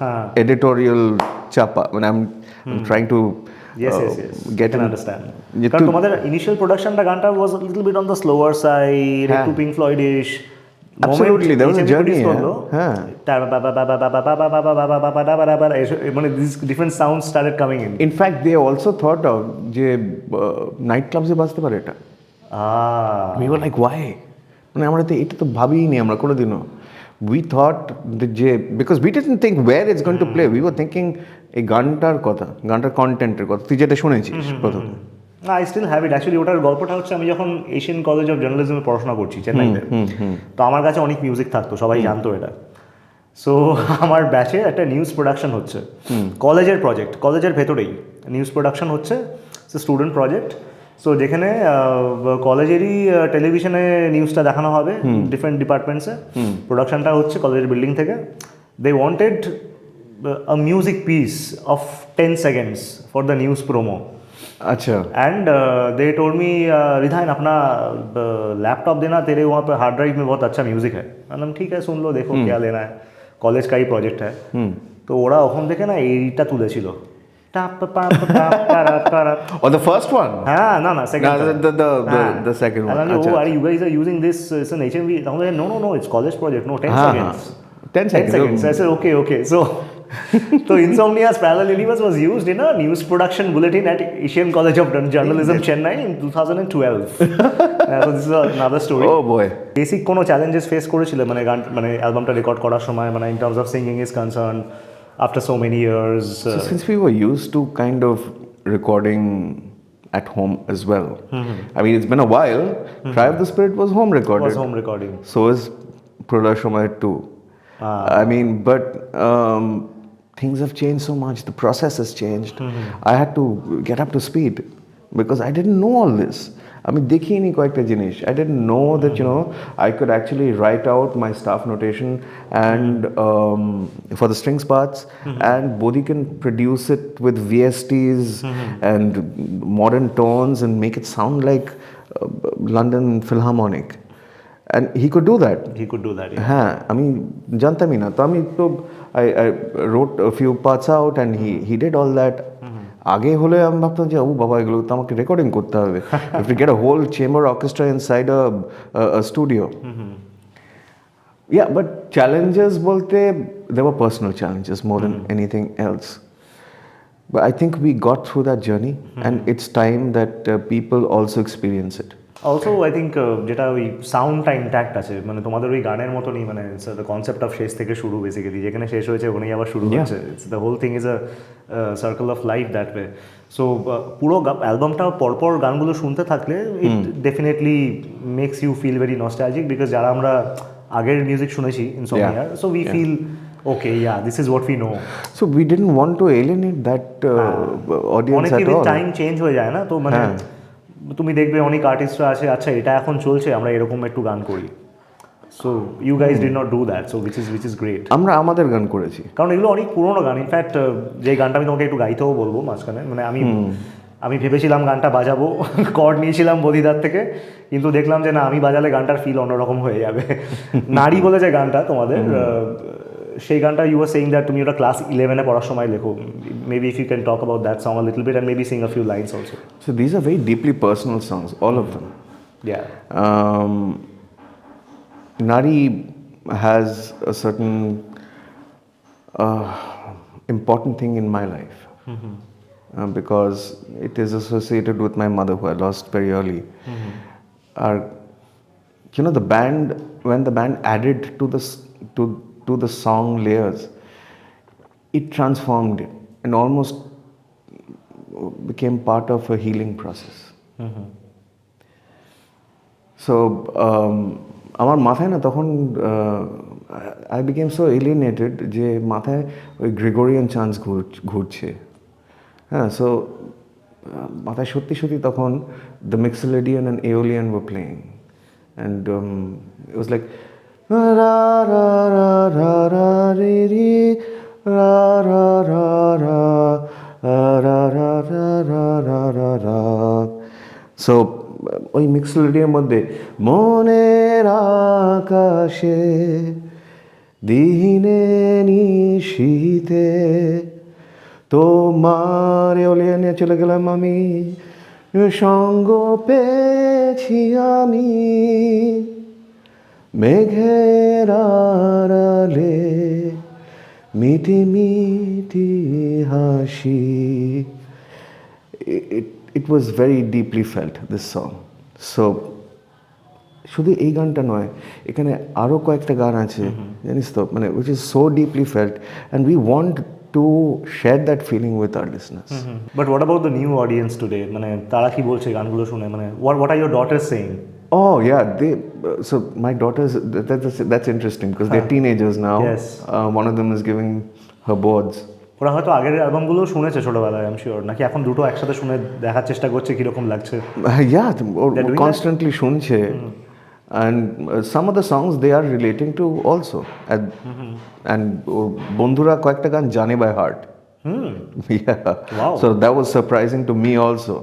editorial chapa. When I'm trying to Yes, yes, yes. get I can in- understand. you কারণ to- তোমাদের initial প্রোডাকশনটা গানটা was a little bit on the slower side, হ্যাঁ। একটু pink ফ্লয়েডিশ। Absolutely, there was a journey, হ্যাঁ। মানে these different sounds started coming in. In fact, they also thought of যে night ক্লাবসে বাজতে পারে এটা। We were like, why? মানে আমরা তো এটা তো ভাবিনি আমরা কোনোদিনও। We thought যে because we didn't think where it's going to play. We were thinking এই গানটার কথা, গানটার কন্টেন্টের কথা, তুই যেটা শুনেছিস প্রথম। I still have it actually. ওটার গল্পটা হচ্ছে, আমি যখন এশিয়ান কলেজ অফ জার্নালিজমে পড়াশোনা করছি চেন্নাইতে, তো আমার কাছে অনেক মিউজিক থাকতো, সবাই জানতো এটা। সো আমার ব্যাচে একটা নিউজ প্রোডাকশন হচ্ছে, কলেজের প্রজেক্ট, কলেজের ভেতরেই নিউজ প্রোডাকশন হচ্ছে, স্টুডেন্ট প্রজেক্ট। সো যেখানে কলেজেরই টেলিভিশনে নিউজটা দেখানো হবে ডিফারেন্ট ডিপার্টমেন্টসে, প্রোডাকশনটা হচ্ছে কলেজের বিল্ডিং থেকে। They wanted a music piece of 10 seconds for the news promo. अच्छा। And they told me, रिधायन अपना लैपटॉप देना, तेरे वहाँ पे हार्ड ड्राइव में बहुत अच्छा म्यूजिक है। मैंने ठीक है, सुन लो, देखो क्या लेना है, कॉलेज का ही प्रोजेक्ट है। तो ওরা ওখান থেকে না এইটা তুলেছিল, Or the first one? হ্যাঁ, না না, second, The second one. oh, are you guys are using this it's an HMV? No, it's college project, no, 10 seconds. 10 seconds. I said okay. So Insomnia's Parallel Universe was used in a news production bulletin at Asian College of Journalism, Chennai in 2012. So this is another story. Oh boy. Basic কোনো challenges face করেছিল মানে গান, মানে অ্যালবামটা record করার সময়, মানে in terms of singing is concern after so many years? So since we were used to kind of recording at home as well, I mean it's been a while. Cry of the Spirit was home recorded. Was home recording. So is Proloyer Shomoye too. I mean, but things have changed so much. The process has changed. I had to get up to speed because I didn't know all this. I mean, দেখিনি কয়েকটা জিনিস. I didn't know that, you know, I could actually write out my staff notation and for the strings parts, and Bodhi can produce it with VSTs and modern tones and make it sound like London Philharmonic. And he could do that. He could do that, yeah. হ্যাঁ, আমি জানতামই না, তো আমি তো I wrote a few parts out and he did all that. আগে হলে আমি ভাবতাম যে ও বাবা, এগুলো তো আমাকে রেকর্ডিং করতে হবে. If we get a whole chamber orchestra inside a studio. Yeah, but challenges বলতে there were personal challenges more than anything else. But I think we got through that journey and it's time that people also experience it. Also I think যেটা ওই সাউন্ডটা intact আছে, মানে তোমাদের ওই গানের মতনই, মানে দ্য কনসেপ্ট অফ শেষ থেকে শুরু, বেসিক্যালি যেখানে শেষ হয়েছে ওখানেই আবার শুরু হচ্ছে। It's the whole thing is a circle of life that way. So পুরো অ্যালবামটা পরপর গানগুলো শুনতে থাকলে it definitely makes you feel very nostalgic, because যারা আমরা আগের মিউজিক শুনেছি ইনসোমনিয়ার, so we feel okay, yeah, this is what we know. So we didn't want to alienate that audience at all. Time change হয়ে যায় না, তো মানে তুমি দেখবে অনেক আর্টিস্টরা আছে, আচ্ছা এটা এখন চলছে, আমরা এরকম একটু গান করি। So you guys did not do that, so which is great. আমরা আমাদের গান করেছি, কারণ এগুলো অনেক পুরোনো গান। ইনফ্যাক্ট যে গানটা আমি তোমাকে একটু গাইতেও বলবো মাঝখানে, মানে আমি ভেবেছিলাম গানটা বাজাবো, কর্ড নিয়েছিলাম বদিদার থেকে, কিন্তু দেখলাম যে না, আমি বাজালে গানটার ফিল অন্যরকম হয়ে যাবে। নারী বলে যে গানটা তোমাদের, সেই গানটা ইউ আর সেইং দ্যাট তুমি ওটা ক্লাস 11-এ পড়ার সময় লেখো। Maybe if you can talk about that song a little bit and maybe sing a few lines also. So these are very deeply personal songs, all of them. Yeah. Nari has a certain important thing in my life, because it is associated with my mother, who I lost very early. You know, the band, when the band added to the song layers, it transformed it and almost became part of a healing process. So আমার মাথায় না তখন I became so alienated যে মাথায় ওই Gregorian chance ঘুরছে। হ্যাঁ, so মাথায় সত্যি সত্যি তখন the Mixolydian and Aeolian were playing and it was like রা রা রা রা রা রে রে রা রা রা রা রা রা রা রা রা রা রা। সো ওই মিক্সেলেডিয়ার মধ্যে মনের আকাশে দিনে নিশীতে তোমার ওলিয়ে নিয়ে চলে গেলাম আমি, সঙ্গ পেয়েছি আমি মেঘের আড়ালে মিটি মিটি হাসি। It was very deeply felt, this song. So শুধু এই গানটা নয়, এখানে আরও কয়েকটা গান আছে জানিস তো, মানে which is so deeply felt and we want to share that feeling with our listeners. But what about the new audience today? মানে তারা কি বলছে গানগুলো শুনে? মানে what are your daughters saying? Oh yeah, so my daughters, that's interesting because they're teenagers now. Yes. One of them is giving her boards. ওরা হয়তো আগের অ্যালবামগুলো শুনেছে ছোটবেলায়, আই এম শিওর, নাকি এখন দুটো একসাথে শুনে দেখার চেষ্টা করছে কিরকম লাগছে? Yeah, constantly শুনছে. And some of the songs they are relating to also, and বন্ধুরা কয়েকটা গান জানে by heart. Yeah. Wow. So that was surprising to me also.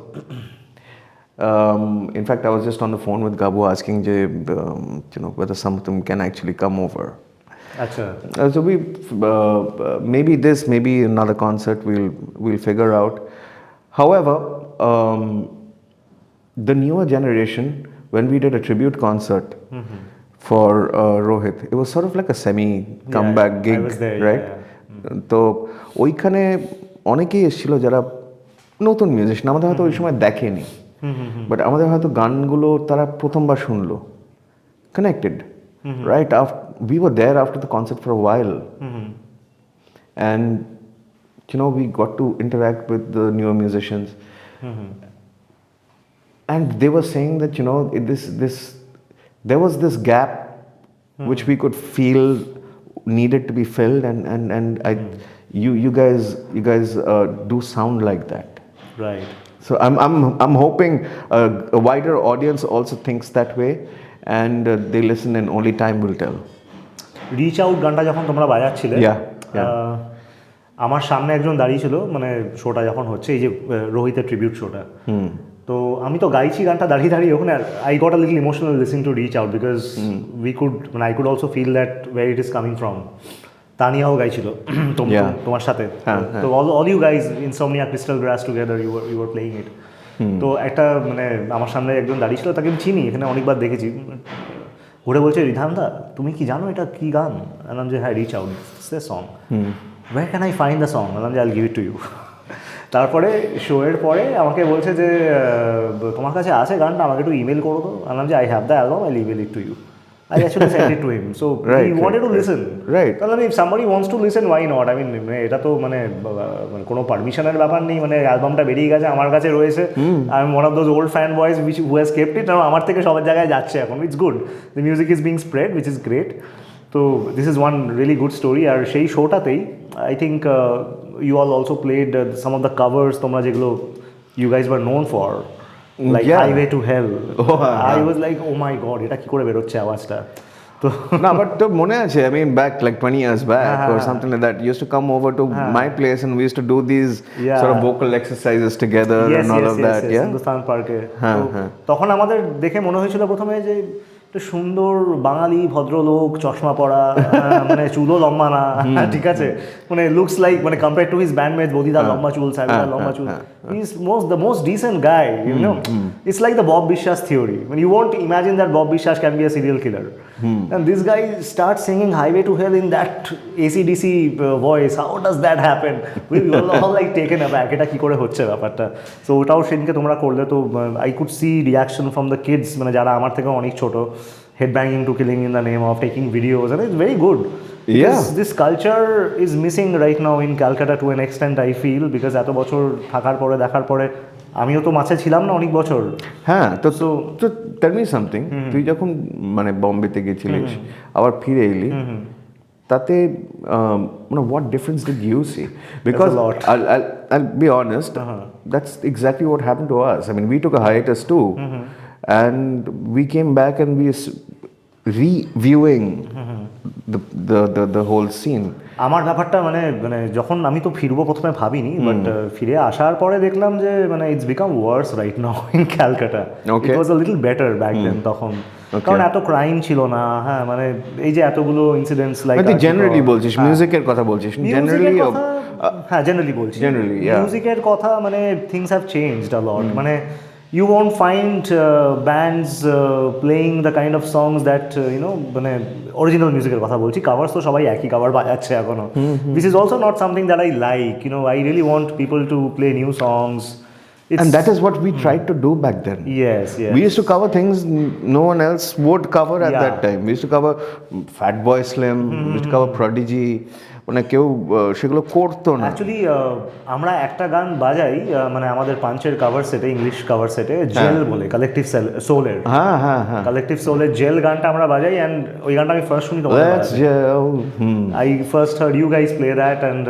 In fact, I was just on the phone with Gabu asking whether some of them can actually come over. Acha. So we maybe another concert we'll figure out. However, the newer generation, when we did a tribute concert for Rohit, it was sort of like a semi comeback gig, I was there, right? তো ওইখানে অনেকেই এসেছিল যারা নতুন musician, আমাদের হয়তো ওই সময় দেখেনি, বাট আমাদের হয়তো গানগুলো তারা প্রথমবার শুনলো, connected, right? We were there after the concert for a while, and we got to interact with the newer musicians. And they were saying that there was this gap which we could feel needed to be filled, and you guys do sound like that, right? So I'm hoping a wider audience also thinks that way, and they listen, and only time will tell. Reach out গানটা যখন তোমরা বাজাচ্ছিলে, আমার সামনে একজন দাঁড়িয়ে ছিল, মানে শোটা যখন হচ্ছে, এই যে রোহিতের ট্রিবিউট শোটা, তো আমি তো গাইছি গানটা দাঁড়িয়ে দাঁড়িয়ে ওখানে, I got a little emotional listening to Reach Out because I could also feel that where it is coming from. তানিয়াও গাইছিল তোমার সাথে, তো all you guys Insomnia, Crystal Grass together, you are playing it. তো একটা মানে আমার সামনে একজন দাঁড়িয়ে ছিল, তাকে আমি চিনি, এখানে অনেকবার দেখেছি, ঘুরে বলছে, রিধানদা তুমি কি জানো এটা কি গান? বললাম যে হ্যাঁ, reach out the song, where can I find the song? বললাম যে I will give it to you. তারপরে শোয়ের পরে আমাকে বলছে যে তোমার কাছে আছে গানটা, আমাকে একটু ইমেল করো তো। বললাম যে I have the album, I email it to you. I actually sent it to him, so he wanted to listen. Right. তাহলে if somebody wants to listen, why not? I mean, এটা তো মানে কোনো পারমিশনের ব্যাপার নেই, মানে অ্যালবামটা বেরিয়ে গেছে, আমার কাছে রয়েছে, I am one of those old fan boys who has kept it, আর আমার থেকে সবার জায়গায় যাচ্ছে এখন, it's good, the music is being spread, which is great. তো this is one really good story. আর সেই শোটাতেই I think you all also played some of the covers, তোমরা যেগুলো you guys were known for, like Highway to Hell. I was like, oh my god, এটা কি করে বেরোচ্ছে আওয়াজটা? তো না, বাট তো মনে আছে, I mean back like 20 years back or something like that, you used to come over to my place and we used to do these sort of vocal exercises together and all of that. Yeah, Hindustan পার্কে। তখন আমাদের দেখে মনে হয়েছিল প্রথমে যে একটা সুন্দর বাঙালি ভদ্রলোক, চশমা পরা, মানে চুলও লম্বা না, ঠিক আছে, মানে লুকস লাইক, মানে কম্পেয়ার টু হিজ ব্যান্ডমেটস, বদিদা লম্বা চুল, সাবিদা লম্বা চুল, he is the most decent guy, you know. It's like the Bob Biswas theory, মানে you won't imagine that Bob Biswas can be a serial killer, and this guy starts singing Highway to Hell in that AC/DC voice. How does that happen? We were all like taken aback, এটা কি করে হচ্ছে ব্যাপারটা। So ওটাও সেদিনকে তোমরা করলে, তো I could see reaction from the kids, মানে যারা আমার থেকে অনেক ছোট, headbanging to Killing in the Name of, taking videos, and it's very good. Yeah, this culture is missing right now in Calcutta to an extent, I feel, because এত বছর থাকার পরে দেখার পরে আমিও তো মাছে ছিলাম না অনেক বছর। হ্যাঁ, তো তো টেল মি সামথিং, তুই যখন মানে বম্বেতে গেছিলিস আবার ফিরে এলি, তাতে মানে what difference did you see? Because lot. I'll be honest, that's exactly what happened to us. I mean, we took a hiatus too, and we came back and we reviewing the whole scene. আমার ব্যাপারটা মানে মানে যখন আমি তো ফিরবো প্রথমে ভাবিনি, বাট ফিরে আসার পরে দেখলাম যে মানে it's become worse right now in Calcutta. It was a little better back then তখন, কারণ এত ক্রাইম ছিল না। হ্যাঁ, মানে এই যে এতগুলো ইনসিডেন্টস লাইক তুই জেনারেলি বলছিস, মিউজিকের কথা বলছিস জেনারেলি? হ্যাঁ, জেনারেলি বলছি। Generally, yeah. মিউজিকের কথা মানে থিংস হ্যাভ চেঞ্জড আ লট। মানে you won't find bands playing the kind of songs that you know, মানে অরিজিনাল মিউজিকের কথা বলছি, কাভার্স তো সবাই একই কাভার বাজাচ্ছে এখনো। This is also not something that I like, you know, I really want people to play new songs. And that is what we tried to do back then. Yes, yes. We used to cover things no one else would cover at that time. We used to cover Fatboy Slim, we used to cover Prodigy. মানে কেউ সেগুলো করতো না। Actually আমরা একটা গান বাজাই মানে আমাদের পাঞ্চের কাভার সেটে, ইংলিশ কাভার সেটে, জেল বলে, কালেকটিভ সোলের। হ্যাঁ হ্যাঁ হ্যাঁ, কালেকটিভ সোলের জেল গানটা আমরা বাজাই, অ্যান্ড ওই গানটা আমি ফার্স্ট শুনি তোমাদের বাজাতে। I first heard you guys play that, and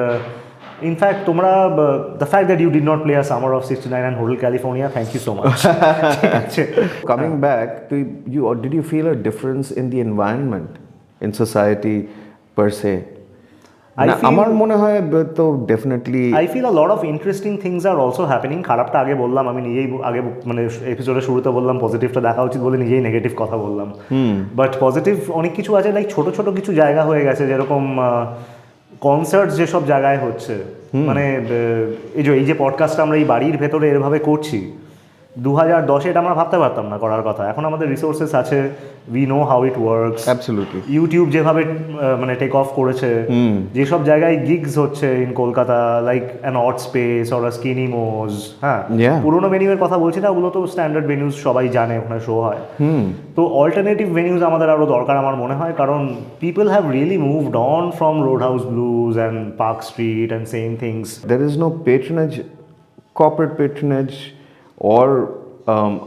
in fact তোমরা the fact that you did not play a summer of 69 and Hotel California, thank you so much. ঠিক আছে, coming back, did you feel a difference in the environment in society per se? আমার মনে হয় তো definitely I feel a lot of interesting things are also happening. খারাপটা আগে বললাম, আমি নিজেই আগে মানে এপিসোডের শুরুতে বললাম পজিটিভটা দেখা উচিত বলে নিজেই নেগেটিভ কথা বললাম। বাট পজিটিভ অনেক কিছু আছে, লাইক ছোট ছোট কিছু জায়গা হয়ে গেছে, যেরকম কনসার্ট যেসব জায়গায় হচ্ছে, মানে এই যে পডকাস্টটা আমরা এই বাড়ির ভেতরে এভাবে করছি, 2010 এটা আমরা ভাবতে পারতাম না করার কথা। এখন আমাদের রিসোর্সেস আছে, we know how it works. Absolutely. YouTube যেভাবে মানে টেক অফ করেছে, যেসব জায়গায় গিগস হচ্ছে in Kolkata, like an odd space or a skinny mo's, হ্যাঁ, পুরোনো ভেনিউয়ের কথা বলছি না, ওগুলো তো স্ট্যান্ডার্ড ভেনিউজ, সবাই জানে ওখানে শো হয়। তো অল্টারনেটিভ ভেনিউজ আমাদের আরও দরকার আমার মনে হয়, কারণ people have really moved on from road house blues and park street and same things. There is no patronage, corporate patronage, or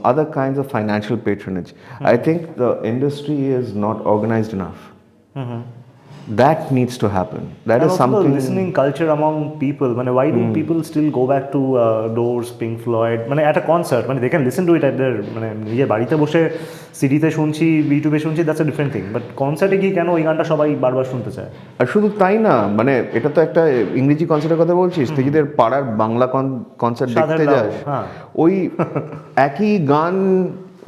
other kinds of financial patronage. I think the industry is not organized enough. That needs to happen. That and is also something. The listening culture among people. Why do people still go back to Doors, Pink Floyd? At a concert, they can listen to it at their নিজের বাড়িতে বসে সিডিতে শুনছি, ইউটিউবে শুনছি, that's a different thing. But কনসার্টে গিয়ে কেন ওই গানটা সবাই বারবার শুনতে চায়? আর শুধু তাই না, এটা তো একটা ইংরেজি কনসার্টের কথা বলছিস, তুই যদি পাড়ার বাংলা কনসার্ট দেখতে যাস, ওই একই গান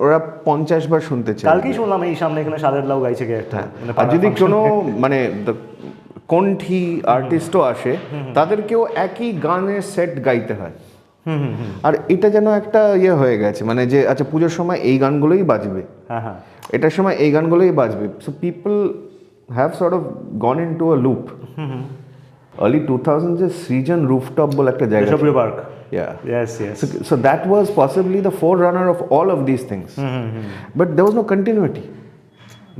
ওরা 50 বার শুনতে চায়। কালকেই শুনলাম এই সামনে এখানে সাদের লাউ গাইছে কে একটা। আর যদি কোনো কণ্ঠী আর্টিস্টও আসে, তাদেরকেও একই গানের সেট গাইতে হয়। আর এটা যেন একটা ইয়ে হয়ে গেছে, যে আচ্ছা পুজোর সময় এই গানগুলোই বাজবে, এটার সময় এই গানগুলোই বাজবে। So people have sort of gone into a loop. Early 2000s A Srijan rooftop বলে একটা জায়গা ছিল। Park. Yeah. Yes, yes. So that was possibly the forerunner of all of these things. But there was no continuity.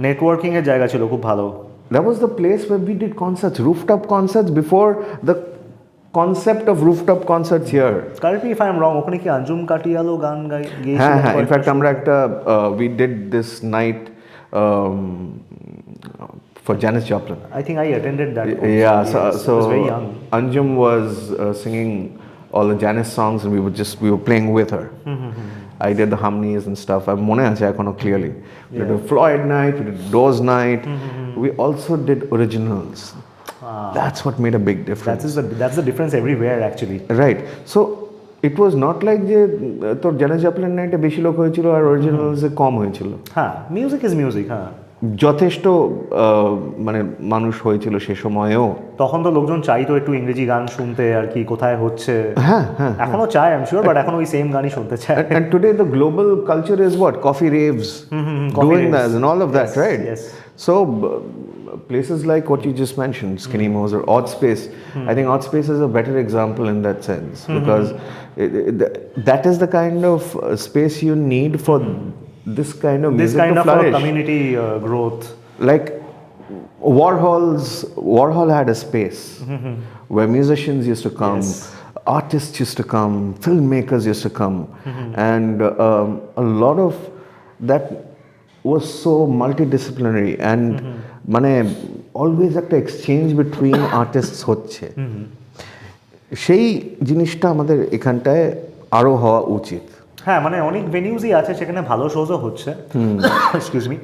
Networking এর জায়গা ছিল খুব ভালো। That was the place where we did concerts, rooftop concerts, before the concept of rooftop concerts here. Correct me if I am wrong, ওখানে কি আঞ্জুম কাটিয়ালো গান গেয়েছিল? হ্যাঁ, in fact আমরা একটা we did this night for Janis Joplin. I think I attended that. Yeah, so I was very young. Anjum was singing all the Janis songs, and we were playing with her. I did the harmonies and stuff. I'm mone ache ekhon clearly. We did a Floyd night, we did Doors night. We also did originals. That's what made a big difference. That's the difference everywhere actually. Right. So it was not like যে তোর Janis Joplin night-এ বেশি লোক হয়েছিল আর originals-এ কম হয়েছিল। হ্যাঁ, music is music. হ্যাঁ, যথেষ্ট মানুষ হয়েছিল সে সময়েও। তখন তো লোকজন চাইতো একটু ইংরেজি গান শুনতে আর কি, কোথায় হচ্ছে। হ্যাঁ হ্যাঁ, এখনো চায়, আই এম শিওর, বাট এখন ওই সেম গানই শুনতে চায়। And today the global culture is what? Coffee raves, doing that and all of that, right? Yes. So places like what you just mentioned, Skinny Mo's or Odd Space, I think Odd Space is a better example in that sense, because that is the kind of space you need for this kind of music to flourish. Community growth. Like Warhol had a space where musicians used to come. Yes. artists used to come, filmmakers used to come, and a lot of that was so multidisciplinary and মানে always একটা exchange between artists হচ্ছে, সেই জিনিসটা আমাদের এখানটায় আরও হওয়া উচিত। হ্যাঁ, মানে অনেক ভেনিউজই আছে সেখানে ভালো শোজও হচ্ছে। এক্সকিউজ মি,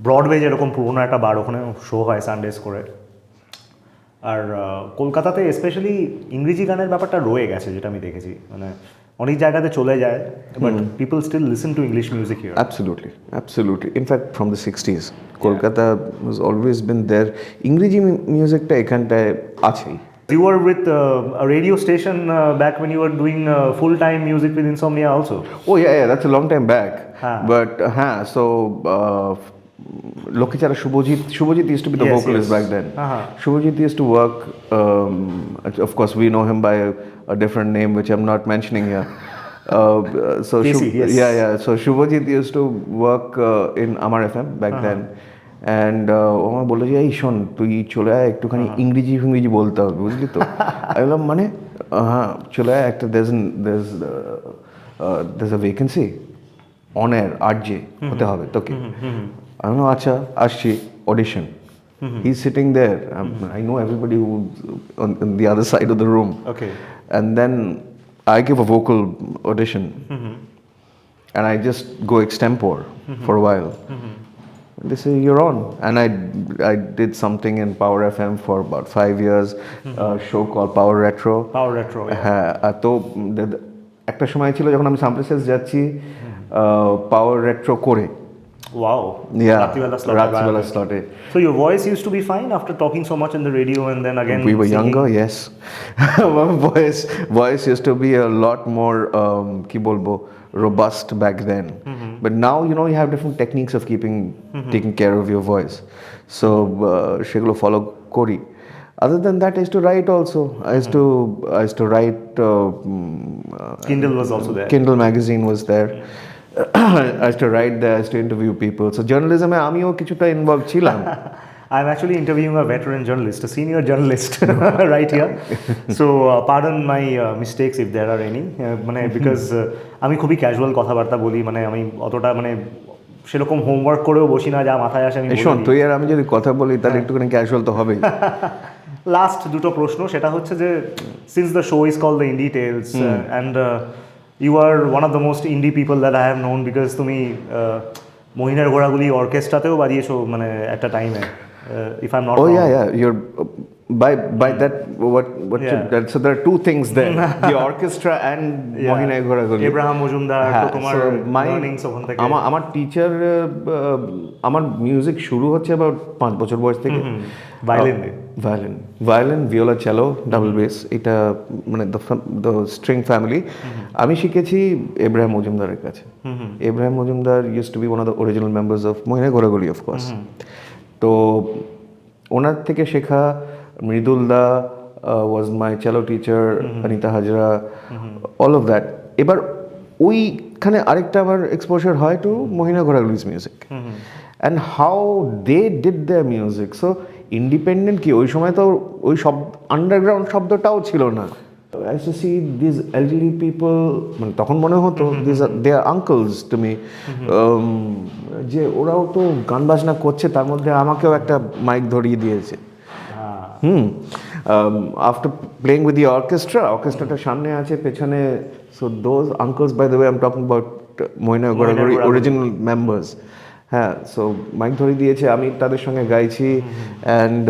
ব্রডওয়ে যেরকম পুরোনো একটা বার, ওখানে শো হয় সানডেজ করে। আর কলকাতাতে স্পেশালি ইংরেজি গানের ব্যাপারটা রয়ে গেছে, যেটা আমি দেখেছি, মানে অনেক জায়গাতে চলে যায়, but people still listen to English music here. Absolutely. In fact, from the 60s, Kolkata has always been there. ইংরেজি মিউজিকটা এখানটায় আছেই। You were with a radio station back when you were doing full-time music with Insomnia also. Oh yeah, that's a long time back. But so Lokichara Shubhajit used to be the vocalist back then. Shubhajit used to work, of course we know him by a different name which I'm not mentioning here. So so Shubhajit used to work in Amar FM back then. And ও আমার বললো যে এই শোন, তুই চলে আয়, একটুখানি ইংরেজি ফিংরেজি বলতে হবে, বুঝলি তো? আমি বললাম মানে হ্যাঁ চলে আয়, একটা there's a vacancy on air, RJ হতে হবে তোকে। আমি বললাম আচ্ছা আসছি, audition. He's sitting there. I know everybody who's on the other side of the room. Okay. And then I give a vocal audition. And I just go extempore for a while. They say you're on, and I did something in Power FM for about 5 years, a show called Power Retro. হ্যাঁ, তো একটা সময় ছিল যখন আমি সামপ্লেসেস যাচ্ছি পাওয়ার retro করে। Wow. Yeah. রাত্রিবেলা slot. So your voice used to be fine after talking so much in the radio, and then again we were singing? Younger, yes. My voice used to be a lot more কি বলবো, robust back then. But now you have different techniques of taking care of your voice. So সেগুলো follow করি। Other than that, I used to write also. I used to write. Kindle was also there. Kindle magazine was there. I used to write there. I used to interview people. So journalism e আমিও কিছুটা involved ছিলাম। I'm actually interviewing a veteran journalist, a senior journalist right here. So pardon my mistakes if there are any. মানে because আমি খুবই casual কথাবার্তা বলি, মানে আমি অতটা মানে সেরকম হোমওয়ার্ক করেও বসি না, যা মাথায় আসে আমি বলি। শোন, তুই আর আমি যদি কথা বলি তাহলে একটুখানি ক্যাজুয়াল তো হবেই। লাস্ট দুটো প্রশ্ন, সেটা হচ্ছে যে since the show is called the Indie Tales and you are one of the most indie people that I have known, because তুমি মহিনের ঘোড়াগুলি অর্কেস্ট্রাতেও বাজিয়েছো মানে একটা টাইমে, if I'm not wrong. Yeah, you're by that what so there are two things there, the orchestra and Mohiner Ghoraguli. Abraham Majumdar, তো তোমার learnings ওখান থেকে। আমার teacher, আমার মিউজিক শুরু হচ্ছে about 5 বছর বয়স থেকে। ভায়োলিন, ভিওলা, cello, ডাবল বেস, এটা মানে দ্য স্ট্রিং ফ্যামিলি। আমি শিখেছি এব্রাহাম মজুমদারের কাছে। Abraham Majumdar used to be one of the original members of Mohiner Ghoraguli, of course. তো ওনার থেকে শেখা, মৃদুলদা was my cello teacher, Anita Hazra, all of that. এবার ওইখানে আরেকটা আমার এক্সপোজার হয় টু মহিনা ঘোড়াগুলিজ music and how they did their music. So independent কি, ওই সময় তো ওই সব আন্ডারগ্রাউন্ড শব্দটাও ছিল না। I used to see these elderly people, মানে তখন মনে হতো they are uncles to me, যে ওরাও তো গান বাজনা করছে, তার মধ্যে আমাকেও একটা মাইক ধরিয়ে দিয়েছে। After playing with the orchestraটা সামনে আছে, পেছনে, so those uncles, by the way, I'm talking about মহিনা ঘোড়াগুড়ি original members. হ্যাঁ, সো মাইক ধরিয়ে দিয়েছে, আমি তাদের সঙ্গে গাইছি, and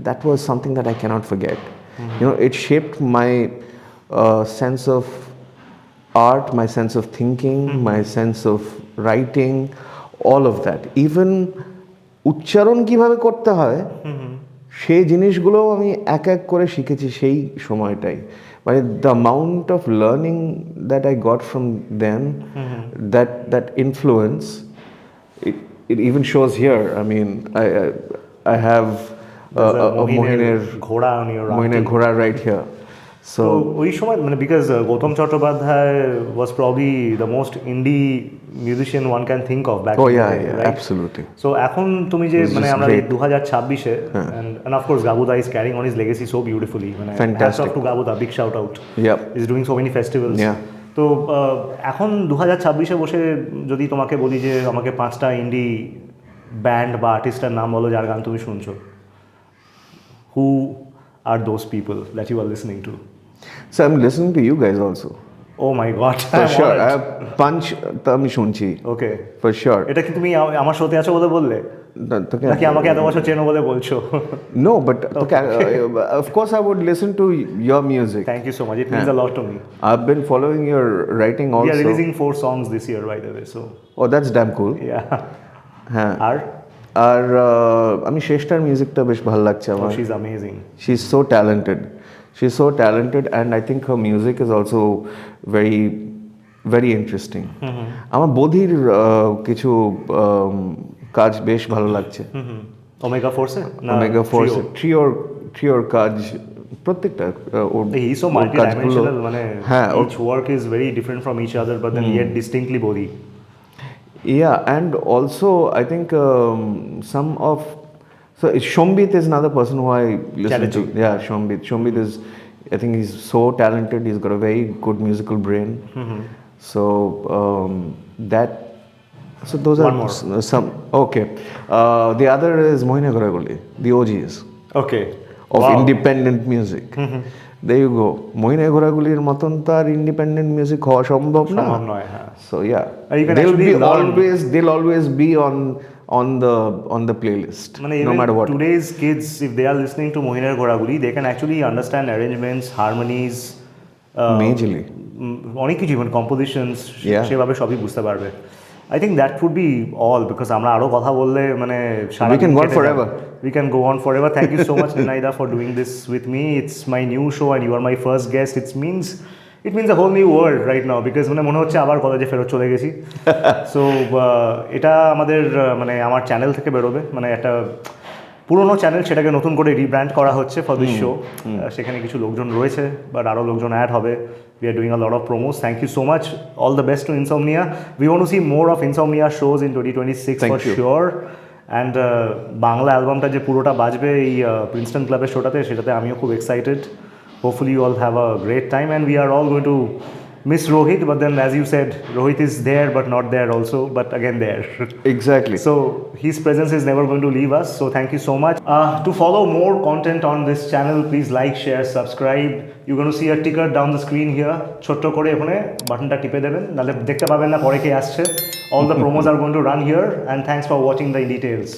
that was something that I cannot forget. It shaped my sense of art, my sense of thinking, my sense of writing, all of that. Even উচ্চারণ কিভাবে করতে হয় সেই জিনিসগুলো আমি এক এক করে শিখেছি সেই সময়টাই। মানে the amount of learning that I got from them, that influence, it even shows here. I mean, I have a Mohiner Ghora right here. So তো ওই সময় মানে because Gautam Chattopadhyay was probably the most indie musician one can think of back oh yeah, absolutely. সো এখন তুমি যে He's মানে just আমরা great. 2026-এ and of course Gabuda is carrying on his legacy so beautifully মানে Fantastic. hats off to Gabuda, big shout out. Yep. He's doing so many festivals. Yeah. তো এখন 2026-এ বসে যদি তোমাকে বলি যে আমাকে 5টা ইন্ডি ব্যান্ড বা আর্টিস্টের নাম বলো যার গান তুমি শুনছো, who are those people that you are listening to? So I'm listening to you guys also. Oh my god, For sure. I have Punch তো আমি শুনছি ওকে for sure. এটা কি তুমি আমার শোতে আছো বলে বললে তোকে নাকি আমাকে এত বছর চেনো বলে বলছো? No, but তোকে of course I would listen to your music. Thank you so much, it means a lot to me. I've been following your writing We also. are releasing 4 songs this year by the way, so Oh, that's damn cool. yeah. হ্যাঁ আর আমি শেষটার মিউজিকটা বেশ ভালো লাগছে আমার. she's amazing. She's so talented and I think her music is also very very interesting. আমার বোধির কিছু কাজ বেশ ভালো লাগছে. ওমেগা ফোর্সে না ওমেগা ফোর্স ট্রিওর কাজ প্রত্যেকটা ওর হি সো মাল্টি ডাইমেনশনাল মানে হ্যাঁ each work is very different from each other but then yet distinctly bodhi. Yeah, and also I think some of Shombit is another person who I listen to. Yeah, Shombit is, I think he's so talented. He's got a very good musical brain. So that. So those One are more. some. Okay, the other is Mohine Goragoli, the OGs Okay. of Wow. independent music. There you go. Mohine Goraguliর মতন তো আর independent music হওয়া সম্ভব না. সম্ভব নয়, হ্যাঁ। So yeah, And you can they'll actually be learn. they'll always be on the playlist, মানে no even matter what. today's kids if they are listening to Mohiner Goraguli they can actually understand arrangements, harmonies, Majorly. অনেক কিছু even compositions Yeah. সেভাবে সবই বুঝতে পারবে. I think that would be all because আমরা আরো কথা বললে মানে সারা We can go on forever. We can go on forever. Thank you so much Ninnai for doing this with me. It's my new show and you are my first guest. It means a whole new world right now because মনে হচ্ছে আবার কলেজে ফেরত চলে গেছি. So এটা আমাদের মানে আমার চ্যানেল থেকে বেরোবে মানে একটা পুরোনো চ্যানেল সেটাকে নতুন করে রিব্র্যান্ড করা হচ্ছে ফর দিস শো. সেখানে কিছু লোকজন রয়েছে বাট আরও লোকজন অ্যাড হবে. We are doing a lot of promos. Thank you so much. All the best to Insomnia. We want to see more of Insomnia shows in 2026 for sure. And Bangla অ্যালবামটা যে পুরোটা বাজবে এই প্রিন্সটন ক্লাবের শোটাতে সেটাতে আমিও খুব excited. Hopefully you all have a great time and we are all going to miss Rohit but then as you said Rohit is there but not there also but again there. Exactly. So his presence is never going to leave us. So thank you so much. To follow more content on this channel, please like, share, subscribe. You're going to see a ticker down the screen here. ছোট্ট করে ওখানে বাটনটা টিপে দেবেন নাহলে দেখতে পাবেন না পরে কে আসছে. All the promos are going to run here and thanks for watching the Indie Tales.